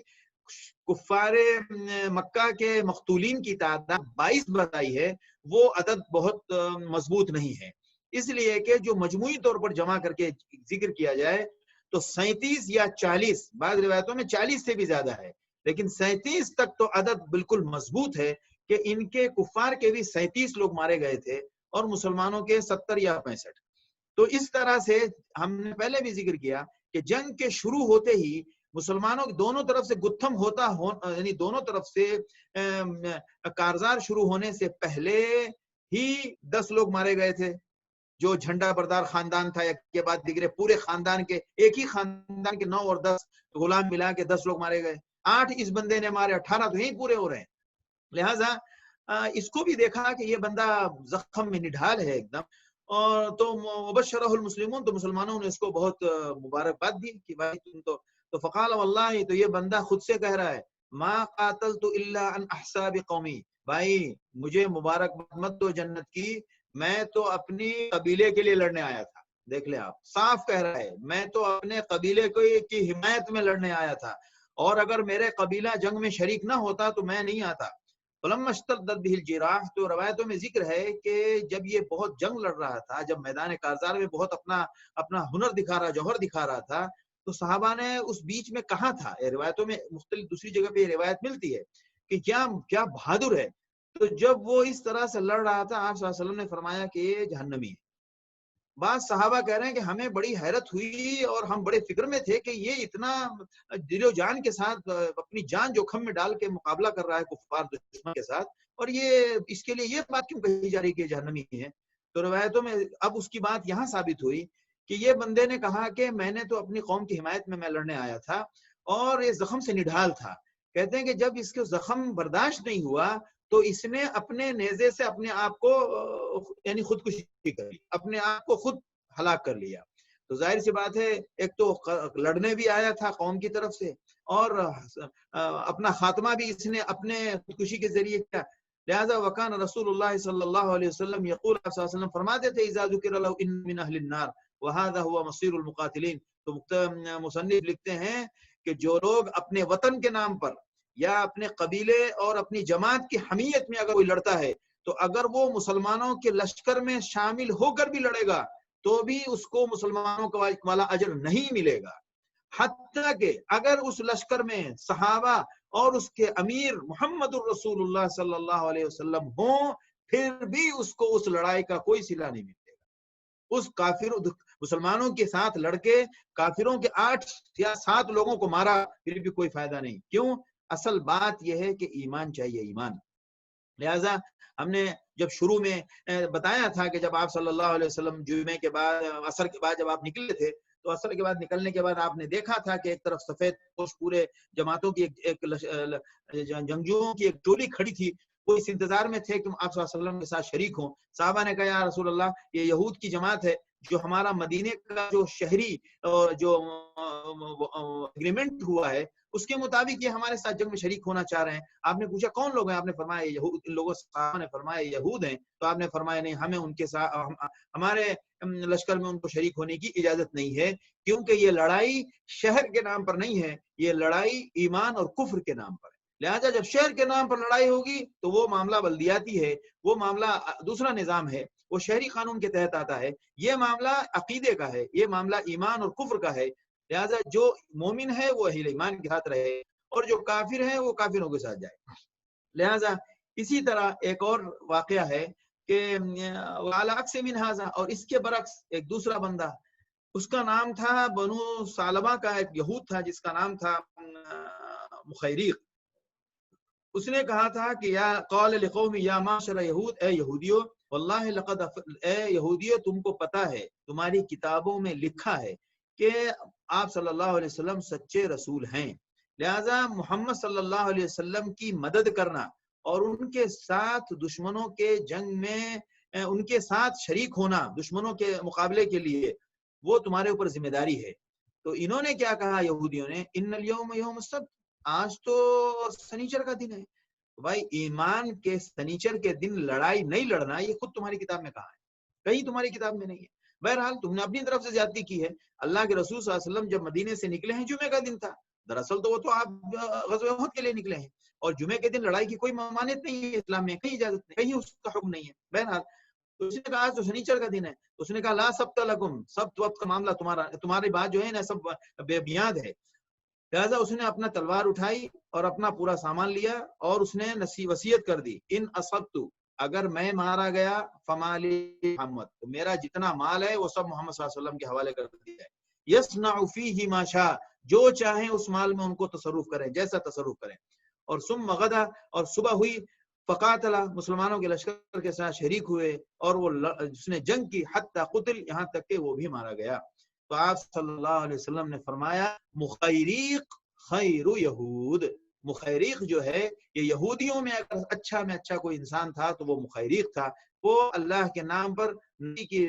کفار مکہ کے مقتولین کی تعداد 22 بتائی ہے، وہ عدد بہت مضبوط نہیں ہے. اس لیے کہ جو مجموعی طور پر جمع کر کے ذکر کیا جائے تو 37 یا 40، بعض روایتوں میں 40 سے بھی زیادہ ہے، لیکن 37 تک تو عدد بالکل مضبوط ہے کہ ان کے کفار کے بھی 37 لوگ مارے گئے تھے اور مسلمانوں کے 70 یا 65. تو اس طرح سے ہم نے پہلے بھی ذکر کیا کہ جنگ کے شروع ہوتے ہی مسلمانوں کی دونوں طرف سے گتھم یعنی دونوں طرف سے کارزار شروع ہونے سے پہلے ہی 10 لوگ مارے گئے تھے. جو جھنڈا بردار خاندان تھا، ایک کے بعد دیگرے پورے خاندان کے، ایک ہی خاندان کے 9 اور 10 غلام ملا کے 10 لوگ مارے گئے. 8 اس بندے نے مارے، 18 تو یہیں پورے ہو رہے ہیں. لہٰذا اس کو بھی دیکھا کہ یہ بندہ زخم میں نڈھال ہے ایک دم، اور تو مبشرہ المسلمون، تو مسلمانوں نے اس کو بہت مبارکباد دی کہ بھائی تم تو فقال واللہ، تو یہ بندہ خود سے کہہ رہا ہے ما قاتلت الا عن احساب قومی، بھائی مجھے مبارکباد مت دو جنت کی، میں تو اپنی قبیلے کے لیے لڑنے آیا تھا. دیکھ لیں آپ، صاف کہہ رہا ہے میں تو اپنے قبیلے کی حمایت میں لڑنے آیا تھا، اور اگر میرے قبیلہ جنگ میں شریک نہ ہوتا تو میں نہیں آتا. فلما اشتدت به الجراح، تو روایتوں میں ذکر ہے کہ جب یہ بہت جنگ لڑ رہا تھا، جب میدان کارزار میں بہت اپنا ہنر دکھا رہا، جوہر دکھا رہا تھا، تو صحابہ نے اس بیچ میں کہا تھا، روایتوں میں مختلف دوسری جگہ پہ یہ روایت ملتی ہے کہ کیا بہادر ہے. تو جب وہ اس طرح سے لڑ رہا تھا، آپ صلی اللہ علیہ وسلم نے فرمایا کہ یہ جہنمی ہے. بعض صحابہ کہہ رہے ہیں کہ ہمیں بڑی حیرت ہوئی اور ہم بڑے فکر میں تھے کہ یہ اتنا دل و جان کے ساتھ اپنی جان جوخم میں ڈال کے مقابلہ کر رہا ہے کفار دشمن کے ساتھ، اور یہ اس کے لیے یہ بات کیوں کہی جا رہی کہ جہنمی ہے. تو روایتوں میں اب اس کی بات یہاں ثابت ہوئی کہ یہ بندے نے کہا کہ میں نے تو اپنی قوم کی حمایت میں لڑنے آیا تھا، اور یہ زخم سے نڈھال تھا. کہتے ہیں کہ جب اس کے زخم برداشت نہیں ہوا تو اس نے اپنے نیزے سے اپنے آپ کو یعنی خودکشی کر لی، اپنے آپ کو خود ہلاک کر لیا. تو ظاہر سی بات ہے، ایک تو لڑنے بھی آیا تھا قوم کی طرف سے، اور اپنا خاتمہ بھی اس نے اپنے خودکشی کے ذریعے کیا. لہذا وکان رسول اللہ صلی اللہ علیہ وسلم یقول، آپ صلی اللہ علیہ وسلم فرماتے تھے اذا ذکر له ان من اہل النار وهذا هو مصير المقاتلین. تو مصنف لکھتے ہیں کہ جو لوگ اپنے وطن کے نام پر یا اپنے قبیلے اور اپنی جماعت کی حمیت میں اگر کوئی لڑتا ہے، تو اگر وہ مسلمانوں کے لشکر میں شامل ہو کر بھی لڑے گا تو بھی اس کو مسلمانوں کا والا اجر نہیں ملے گا، حتیٰ کہ اگر اس لشکر میں صحابہ اور اس کے امیر محمد الرسول اللہ صلی اللہ علیہ وسلم ہوں، پھر بھی اس کو اس لڑائی کا کوئی صلہ نہیں ملے گا. اس مسلمانوں کے ساتھ لڑ کے کافروں کے 8 یا 7 لوگوں کو مارا، پھر بھی کوئی فائدہ نہیں. کیوں؟ اصل بات یہ ہے کہ ایمان چاہیے، ایمان. لہذا ہم نے جب شروع میں بتایا تھا کہ جب آپ صلی اللہ علیہ وسلم جمعے کے بعد، عصر کے بعد جب آپ نکلے تھے، تو عصر کے بعد نکلنے کے بعد آپ نے دیکھا تھا کہ ایک طرف سفید پوش پورے جماعتوں کی ایک جنگجوؤں کی ایک ٹولی کھڑی تھی. وہ اس انتظار میں تھے کہ آپ صلی اللہ علیہ وسلم کے ساتھ شریک ہوں. صحابہ نے کہا یا رسول اللہ، یہ یہود کی جماعت ہے، جو ہمارا مدینے کا جو شہری جو اگریمنٹ ہوا ہے اس کے مطابق یہ ہمارے ساتھ جنگ میں شریک ہونا چاہ رہے ہیں. آپ نے پوچھا کون لوگ ہیں؟ آپ نے فرمایا یہود. ان لوگوں صحابہ نے فرمایا یہود ہیں. تو آپ نے فرمایا نہیں، ہمیں ان کے ساتھ، ہمارے لشکر میں ان کو شریک ہونے کی اجازت نہیں ہے، کیونکہ یہ لڑائی شہر کے نام پر نہیں ہے، یہ لڑائی ایمان اور کفر کے نام پر ہے. لہٰذا جب شہر کے نام پر لڑائی ہوگی تو وہ معاملہ بلدیاتی ہے، وہ معاملہ دوسرا نظام ہے، وہ شہری قانون کے تحت آتا ہے. یہ معاملہ عقیدے کا ہے، یہ معاملہ ایمان اور کفر کا ہے. لہٰذا جو مومن ہے وہ اہل ایمان کے ساتھ رہے، اور جو کافر ہیں وہ کافروں کے ساتھ جائے۔ لہذا اسی طرح ایک اور واقعہ ہے کہ وعلی عکس من ھذا، اور اس کے برعکس ایک دوسرا بندہ، اس کا نام تھا بنو سالبہ کا ایک یہود تھا جس کا نام تھا مخیریق۔ اس نے کہا تھا کہ یا قال لقوم یا معشر یہود، اے یہودیو، واللہ لقد اے یہودیو تم کو پتا ہے، تمہاری کتابوں میں لکھا ہے کہ آپ صلی اللہ علیہ وسلم سچے رسول ہیں، لہذا محمد صلی اللہ علیہ وسلم کی مدد کرنا اور ان کے ساتھ دشمنوں کے جنگ میں ان کے ساتھ شریک ہونا دشمنوں کے مقابلے کے لیے وہ تمہارے اوپر ذمہ داری ہے۔ تو انہوں نے کیا کہا یہودیوں نے، ان الیوم یوم السبت، آج تو سنیچر کا دن ہے۔ بھائی ایمان کے سنیچر کے دن لڑائی نہیں لڑنا یہ خود تمہاری کتاب میں کہا ہے، کہیں تمہاری کتاب میں نہیں ہے۔ بہرحال تم نے اپنی طرف سے زیادتی کی ہے۔ اللہ کے رسول صلی اللہ علیہ وسلم جب مدینے سے نکلے ہیں جمعے کا دن تھا، دراصل تو وہ تو آپ غزوہ احد کے لیے نکلے ہیں، اور جمعے کے دن لڑائی کی کوئی ممانعت نہیں ہے اسلام میں، کہیں اجازت نہیں، کہیں اس کا حکم نہیں ہے۔ بہرحال تو اس نے کہا آج تو شنیچر کا دن ہے، اس نے کہا لا سبت لکم، سبت وقت کا معاملہ تمہاری بات جو ہے نا سب بے بنیاد ہے۔ لہٰذا اس نے اپنا تلوار اٹھائی اور اپنا پورا سامان لیا اور اس نے وصیت کر دی، ان اصبت، اگر میں مارا گیا فمالی محمد، تو میرا جتنا مال ہے وہ سب محمد صلی اللہ علیہ وسلم کے حوالے کر دیا ہے، یصنع فیہ ما شاء، جو چاہیں اس مال میں ان کو تصرف کریں، جیسا تصرف کریں۔ اور ثم غدا، اور صبح ہوئی، فقاتل، مسلمانوں کے لشکر کے ساتھ شریک ہوئے اور وہ اس نے جنگ کی، حتی قتل، یہاں تک کہ وہ بھی مارا گیا۔ تو آپ صلی اللہ علیہ وسلم نے فرمایا مخیریق خیر یہود، مخیریق جو ہے یہ یہودیوں میں اگر اچھا میں اچھا کوئی انسان تھا تو وہ مخیریق تھا، وہ اللہ کے نام پر نبی کی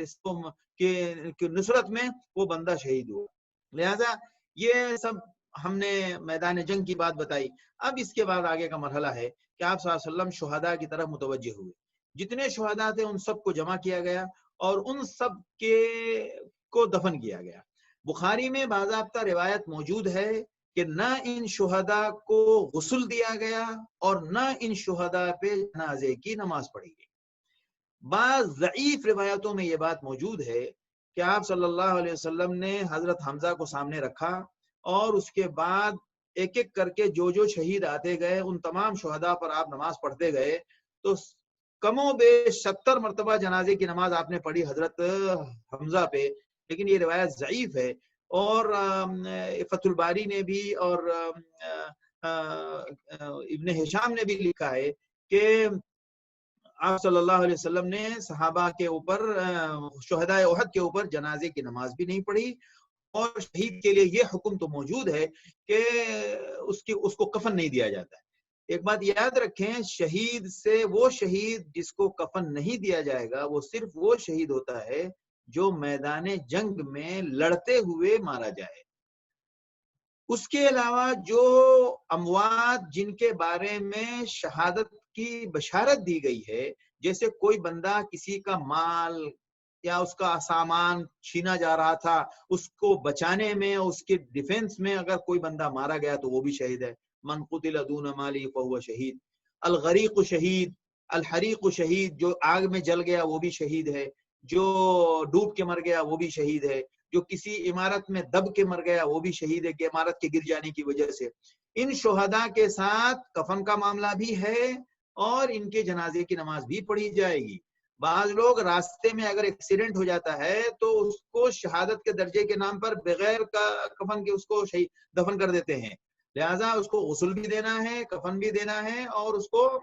نصرت میں وہ بندہ شہید ہوا۔ لہذا یہ سب ہم نے میدان جنگ کی بات بتائی۔ اب اس کے بعد آگے کا مرحلہ ہے کہ آپ صلی اللہ علیہ وسلم شہداء کی طرف متوجہ ہوئے، جتنے شہداء تھے ان سب کو جمع کیا گیا اور ان سب کو دفن کیا گیا۔ بخاری میں باضابطہ روایت موجود ہے کہ نہ ان شہداء کو غسل دیا گیا اور نہ ان شہداء پہ جنازے کی نماز پڑھی گئی۔ بعض ضعیف روایتوں میں یہ بات موجود ہے کہ آپ صلی اللہ علیہ وسلم نے حضرت حمزہ کو سامنے رکھا اور اس کے بعد ایک ایک کر کے جو شہید آتے گئے ان تمام شہداء پر آپ نماز پڑھتے گئے، تو کم و بیش 70 مرتبہ جنازے کی نماز آپ نے پڑھی حضرت حمزہ پہ، لیکن یہ روایت ضعیف ہے۔ اور فتح الباری نے بھی اور ابن ہشام نے بھی لکھا ہے کہ آپ صلی اللہ علیہ وسلم نے صحابہ کے اوپر شہداء احد کے اوپر جنازے کی نماز بھی نہیں پڑھی، اور شہید کے لیے یہ حکم تو موجود ہے کہ اس کو کفن نہیں دیا جاتا ہے۔ ایک بات یاد رکھیں، شہید سے وہ شہید جس کو کفن نہیں دیا جائے گا وہ صرف وہ شہید ہوتا ہے جو میدان جنگ میں لڑتے ہوئے مارا جائے۔ اس کے علاوہ جو اموات جن کے بارے میں شہادت کی بشارت دی گئی ہے، جیسے کوئی بندہ کسی کا مال یا اس کا سامان چھینا جا رہا تھا، اس کو بچانے میں اس کے ڈیفنس میں اگر کوئی بندہ مارا گیا تو وہ بھی شہید ہے۔ من قتل دون مالی فہو شہید، الغریق شہید، الحریق شہید، جو آگ میں جل گیا وہ بھی شہید ہے، جو ڈوب کے مر گیا وہ بھی شہید ہے، جو کسی عمارت میں دب کے مر گیا وہ بھی شہید ہے کہ عمارت کے گر جانے کی وجہ سے۔ ان شہداء کے ساتھ کفن کا معاملہ بھی ہے اور ان کے جنازے کی نماز بھی پڑھی جائے گی۔ بعض لوگ راستے میں اگر ایکسیڈنٹ ہو جاتا ہے تو اس کو شہادت کے درجے کے نام پر بغیر کفن کے اس کو دفن کر دیتے ہیں، لہٰذا اس کو غسل بھی دینا ہے، کفن بھی دینا ہے اور اس کو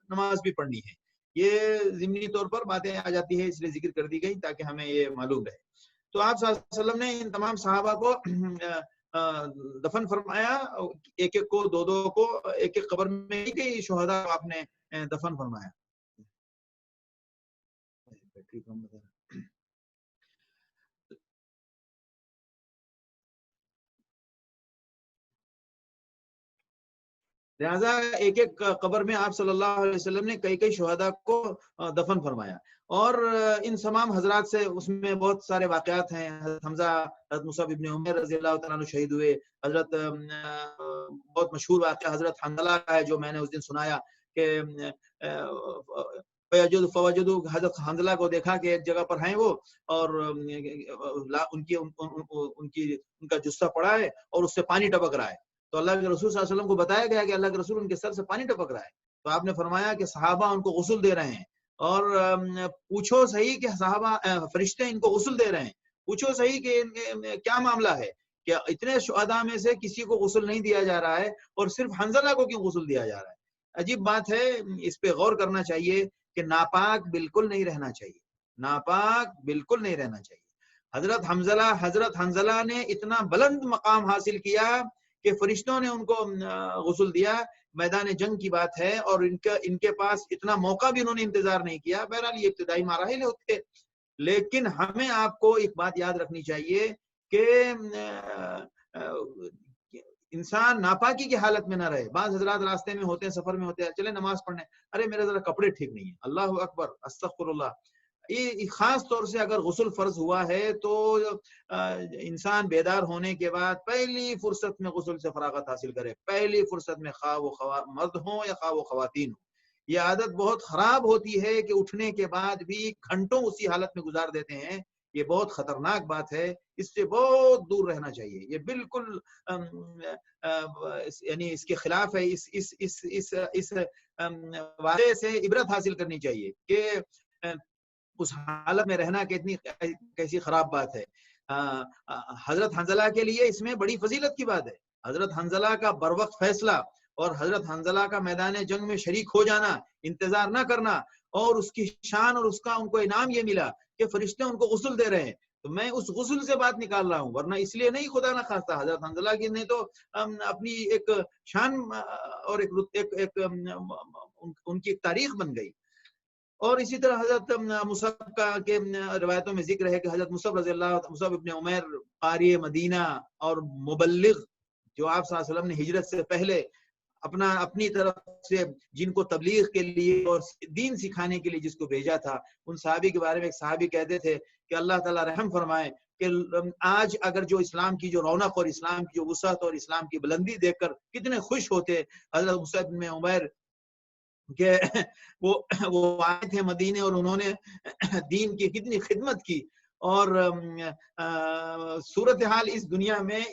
نماز بھی پڑھنی ہے۔ یہ ضمنی طور پر باتیں آ جاتی ہیں، اس لیے ذکر کر دی گئی تاکہ ہمیں یہ معلوم رہے۔ تو آپ صلی اللہ علیہ وسلم نے ان تمام صحابہ کو دفن فرمایا، ایک ایک کو دو کو ایک ایک قبر میں کئی شہداء کو آپ نے دفن فرمایا۔ لہذا ایک ایک قبر میں آپ صلی اللہ علیہ وسلم نے کئی شہداء کو دفن فرمایا، اور ان تمام حضرات سے اس میں بہت سارے واقعات ہیں۔ حضرت حمزہ، حضرت مصعب ابن عمیر رضی اللہ تعالیٰ عنہ شہید ہوئے، حضرت بہت مشہور واقعہ حضرت حنظلہ کا ہے جو میں نے اس دن سنایا کہ فوجدوا، حضرت حنظلہ کو دیکھا کہ ایک جگہ پر ہیں وہ اور ان کا جثہ پڑا ہے اور اس سے پانی ٹپک رہا ہے، تو اللہ کے رسول صلی اللہ علیہ وسلم کو بتایا گیا کہ اللہ کے رسول ان کے سر سے پانی ٹپک رہا ہے، تو آپ نے فرمایا کہ صحابہ ان کو غسل دے رہے ہیں، اور پوچھو صحیح کہ صحابہ فرشتے ان کو غسل دے رہے ہیں، پوچھو صحیح کہ کیا معاملہ ہے کہ اتنے شہداء میں سے کسی کو غسل نہیں دیا جا رہا ہے اور صرف حنظلہ کو کیوں غسل دیا جا رہا ہے؟ عجیب بات ہے، اس پہ غور کرنا چاہیے کہ ناپاک بالکل نہیں رہنا چاہیے، ناپاک بالکل نہیں رہنا چاہیے۔ حضرت حنظلہ نے اتنا بلند مقام حاصل کیا کہ فرشتوں نے ان کو غسل دیا، میدان جنگ کی بات ہے، اور ان کے پاس اتنا موقع بھی انہوں نے انتظار نہیں کیا۔ بہرحال یہ ابتدائی مراحل ہوتے، لیکن ہمیں آپ کو ایک بات یاد رکھنی چاہیے کہ انسان ناپاکی کی حالت میں نہ رہے۔ بعض حضرات راستے میں ہوتے ہیں، سفر میں ہوتے ہیں، چلے نماز پڑھنے، ارے میرے ذرا کپڑے ٹھیک نہیں ہیں، اللہ اکبر استغفر اللہ۔ یہ خاص طور سے اگر غسل فرض ہوا ہے تو انسان بیدار ہونے کے بعد پہلی فرصت میں غسل سے فراغت حاصل کرے، پہلی فرصت میں، خواہ وہ مرد ہوں یا خواہ وہ خواتین ہوں۔ یہ عادت بہت خراب ہوتی ہے کہ اٹھنے کے بعد بھی گھنٹوں اسی حالت میں گزار دیتے ہیں، یہ بہت خطرناک بات ہے، اس سے بہت دور رہنا چاہیے۔ یہ بالکل یعنی اس کے خلاف ہے۔ اس واقعے سے عبرت حاصل کرنی چاہیے کہ اس حالت میں رہنا کتنی کیسی خراب بات ہے۔ حضرت حنظلہ کے لیے اس میں بڑی فضیلت کی بات ہے۔ حضرت حنظلہ کا بروقت فیصلہ اور حضرت حنظلہ کا میدان جنگ میں شریک ہو جانا، انتظار نہ کرنا، اور اس کی شان اور اس کا ان کو انعام یہ ملا کہ فرشتے ان کو غسل دے رہے ہیں، تو میں اس غسل سے بات نکال رہا ہوں، ورنہ اس لیے نہیں خدا نہ خواستہ حضرت حنظلہ کی نے تو اپنی ایک شان اور ایک ان کی ایک تاریخ بن گئی۔ اور اسی طرح حضرت مصعب کا کے روایتوں میں ذکر ہے کہ حضرت مصعب ابن عمیر قاری مدینہ اور مبلغ، جو آپ صلی اللہ علیہ وسلم نے ہجرت سے پہلے اپنی طرف سے جن کو تبلیغ کے لیے اور دین سکھانے کے لیے جس کو بھیجا تھا، ان صحابی کے بارے میں ایک صحابی کہتے تھے کہ اللہ تعالیٰ رحم فرمائے کہ آج اگر جو اسلام کی جو رونق اور اسلام کی جو وسعت اور اسلام کی بلندی دیکھ کر کتنے خوش ہوتے حضرت مصعب بن عمیر کہ وہ آئے تھے مدینے اور انہوں نے دین کی کتنی خدمت کی، اور صورتحال اس دنیا میں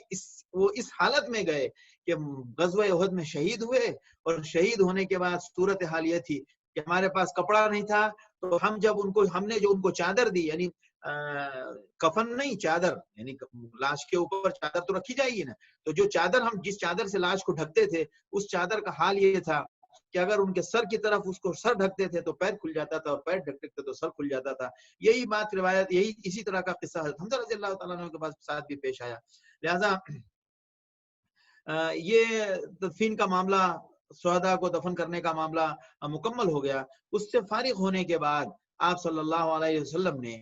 وہ اس حالت میں گئے کہ غزوہ احد میں شہید ہوئے، اور شہید ہونے کے بعد صورتحال یہ تھی کہ ہمارے پاس کپڑا نہیں تھا، تو ہم نے جو ان کو چادر دی، یعنی کفن نہیں چادر، یعنی لاش کے اوپر چادر تو رکھی جائے گی نا، تو جو چادر ہم جس چادر سے لاش کو ڈھکتے تھے، اس چادر کا حال یہ تھا کہ اگر ان کے سر کی طرف اس کو سر ڈھکتے تھے تو پیر کھل جاتا تھا، اور پیر ڈھکتے تھے تو سر کھل جاتا تھا۔ یہی بات روایت، اسی طرح کا قصہ حضرت حمزہ رضی اللہ تعالیٰ عنہ کے ساتھ بھی پیش آیا۔ لہذا یہ تدفین کا معاملہ، شہداء کو دفن کرنے کا معاملہ مکمل ہو گیا۔ اس سے فارغ ہونے کے بعد آپ صلی اللہ علیہ وسلم نے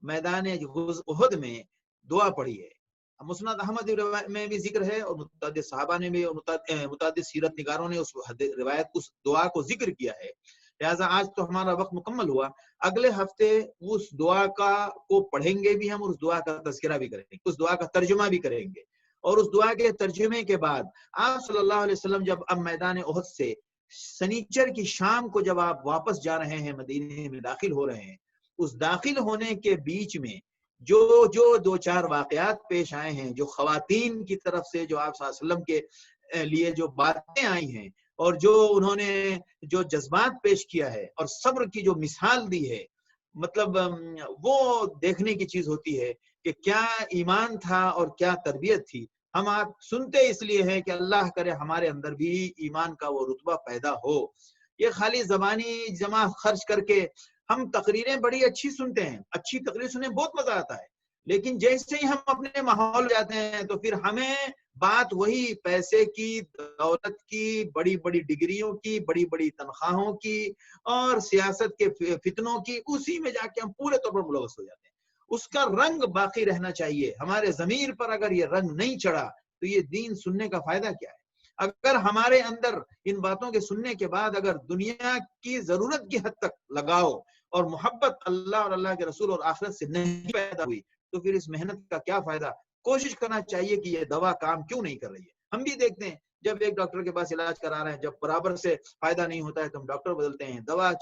میدان احد میں دعا پڑھی ہے۔ مسند احمد میں بھی ذکر ہے، اور متعدد صحابہ نے بھی اور متعدد سیرت نگاروں نے اس دعا کو ذکر کیا ہے۔ لہٰذا آج تو ہمارا وقت مکمل ہوا، اگلے ہفتے اس دعا کو پڑھیں گے بھی ہم، اور اس دعا کا تذکرہ بھی کریں گے، اس دعا کا ترجمہ بھی کریں گے، اور اس دعا کے ترجمے کے بعد آپ صلی اللہ علیہ وسلم جب اب میدان احد سے سنیچر کی شام کو جب آپ واپس جا رہے ہیں، مدینے میں داخل ہو رہے ہیں، اس داخل ہونے کے بیچ میں جو دو چار واقعات پیش آئے ہیں، جو خواتین کی طرف سے جو آپ صلی اللہ علیہ وسلم کے لیے جو باتیں آئی ہیں، اور جو انہوں نے جو جذبات پیش کیا ہے، اور صبر کی جو مثال دی ہے، مطلب وہ دیکھنے کی چیز ہوتی ہے کہ کیا ایمان تھا اور کیا تربیت تھی۔ ہم آپ سنتے اس لیے ہیں کہ اللہ کرے ہمارے اندر بھی ایمان کا وہ رتبہ پیدا ہو۔ یہ خالی زبانی جمع خرچ کر کے ہم تقریریں بڑی اچھی سنتے ہیں، اچھی تقریر سننے بہت مزہ آتا ہے، لیکن جیسے ہی ہم اپنے ماحول جاتے ہیں تو پھر ہمیں بات وہی پیسے کی، دولت کی، بڑی بڑی ڈگریوں کی، بڑی بڑی تنخواہوں کی، اور سیاست کے فتنوں کی، اسی میں جا کے ہم پورے طور پر ملوث ہو جاتے ہیں۔ اس کا رنگ باقی رہنا چاہیے ہمارے ضمیر پر۔ اگر یہ رنگ نہیں چڑھا تو یہ دین سننے کا فائدہ کیا ہے؟ اگر ہمارے اندر ان باتوں کے سننے کے بعد اگر دنیا کی ضرورت کی حد تک لگاؤ اور محبت اللہ اور اللہ کے رسول اور آخرت سے نہیں پیدا ہوئی تو پھر اس محنت کا کیا فائدہ؟ کوشش کرنا چاہیے کہ یہ دوا کام کیوں نہیں کر رہی ہے۔ ہم بھی دیکھتے ہیں جب ایک ڈاکٹر کے پاس علاج کرا رہے ہیں، جب برابر سے فائدہ نہیں ہوتا ہے تو ہم ڈاکٹر بدلتے ہیں، دوا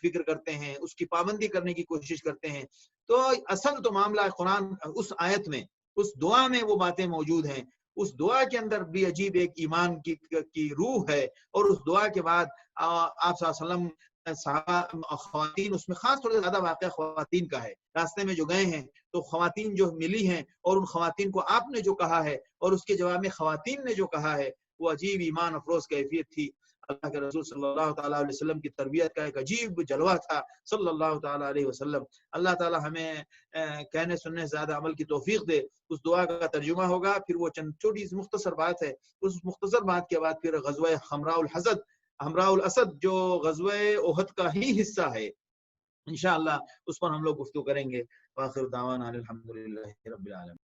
فکر کرتے ہیں، اس کی پابندی کرنے کی کوشش کرتے ہیں۔ تو اصل تو معاملہ قرآن اس آیت میں، اس دعا میں وہ باتیں موجود ہیں، اس دعا کے اندر بھی عجیب ایک ایمان کی روح ہے. اور اس دعا کے بعد آپ صلی اللہ علیہ وسلم صحابہ خواتین، اس میں خاص طور سے زیادہ واقعہ خواتین کا ہے. راستے میں جو گئے ہیں تو خواتین جو ملی ہیں اور ان خواتین کو آپ نے جو کہا ہے اور اس کے جواب میں خواتین نے جو کہا ہے وہ عجیب ایمان افروز کیفیت تھی. اللہ کے رسول صلی اللہ تعالیٰ علیہ وسلم کی تربیت کا ایک عجیب جلوہ تھا صلی اللہ تعالیٰ علیہ وسلم. اللہ تعالیٰ ہمیں کہنے سننے سے زیادہ عمل کی توفیق دے. اس دعا کا ترجمہ ہوگا، پھر وہ چند چھوٹی سی مختصر بات ہے. اس مختصر بات کے بعد پھر غزوہ حمراء الاسد جو غزوہ احد کا ہی حصہ ہے، انشاءاللہ اس پر ہم لوگ گفتگو کریں گے. وآخر دعوانا الحمدللہ رب العالمین.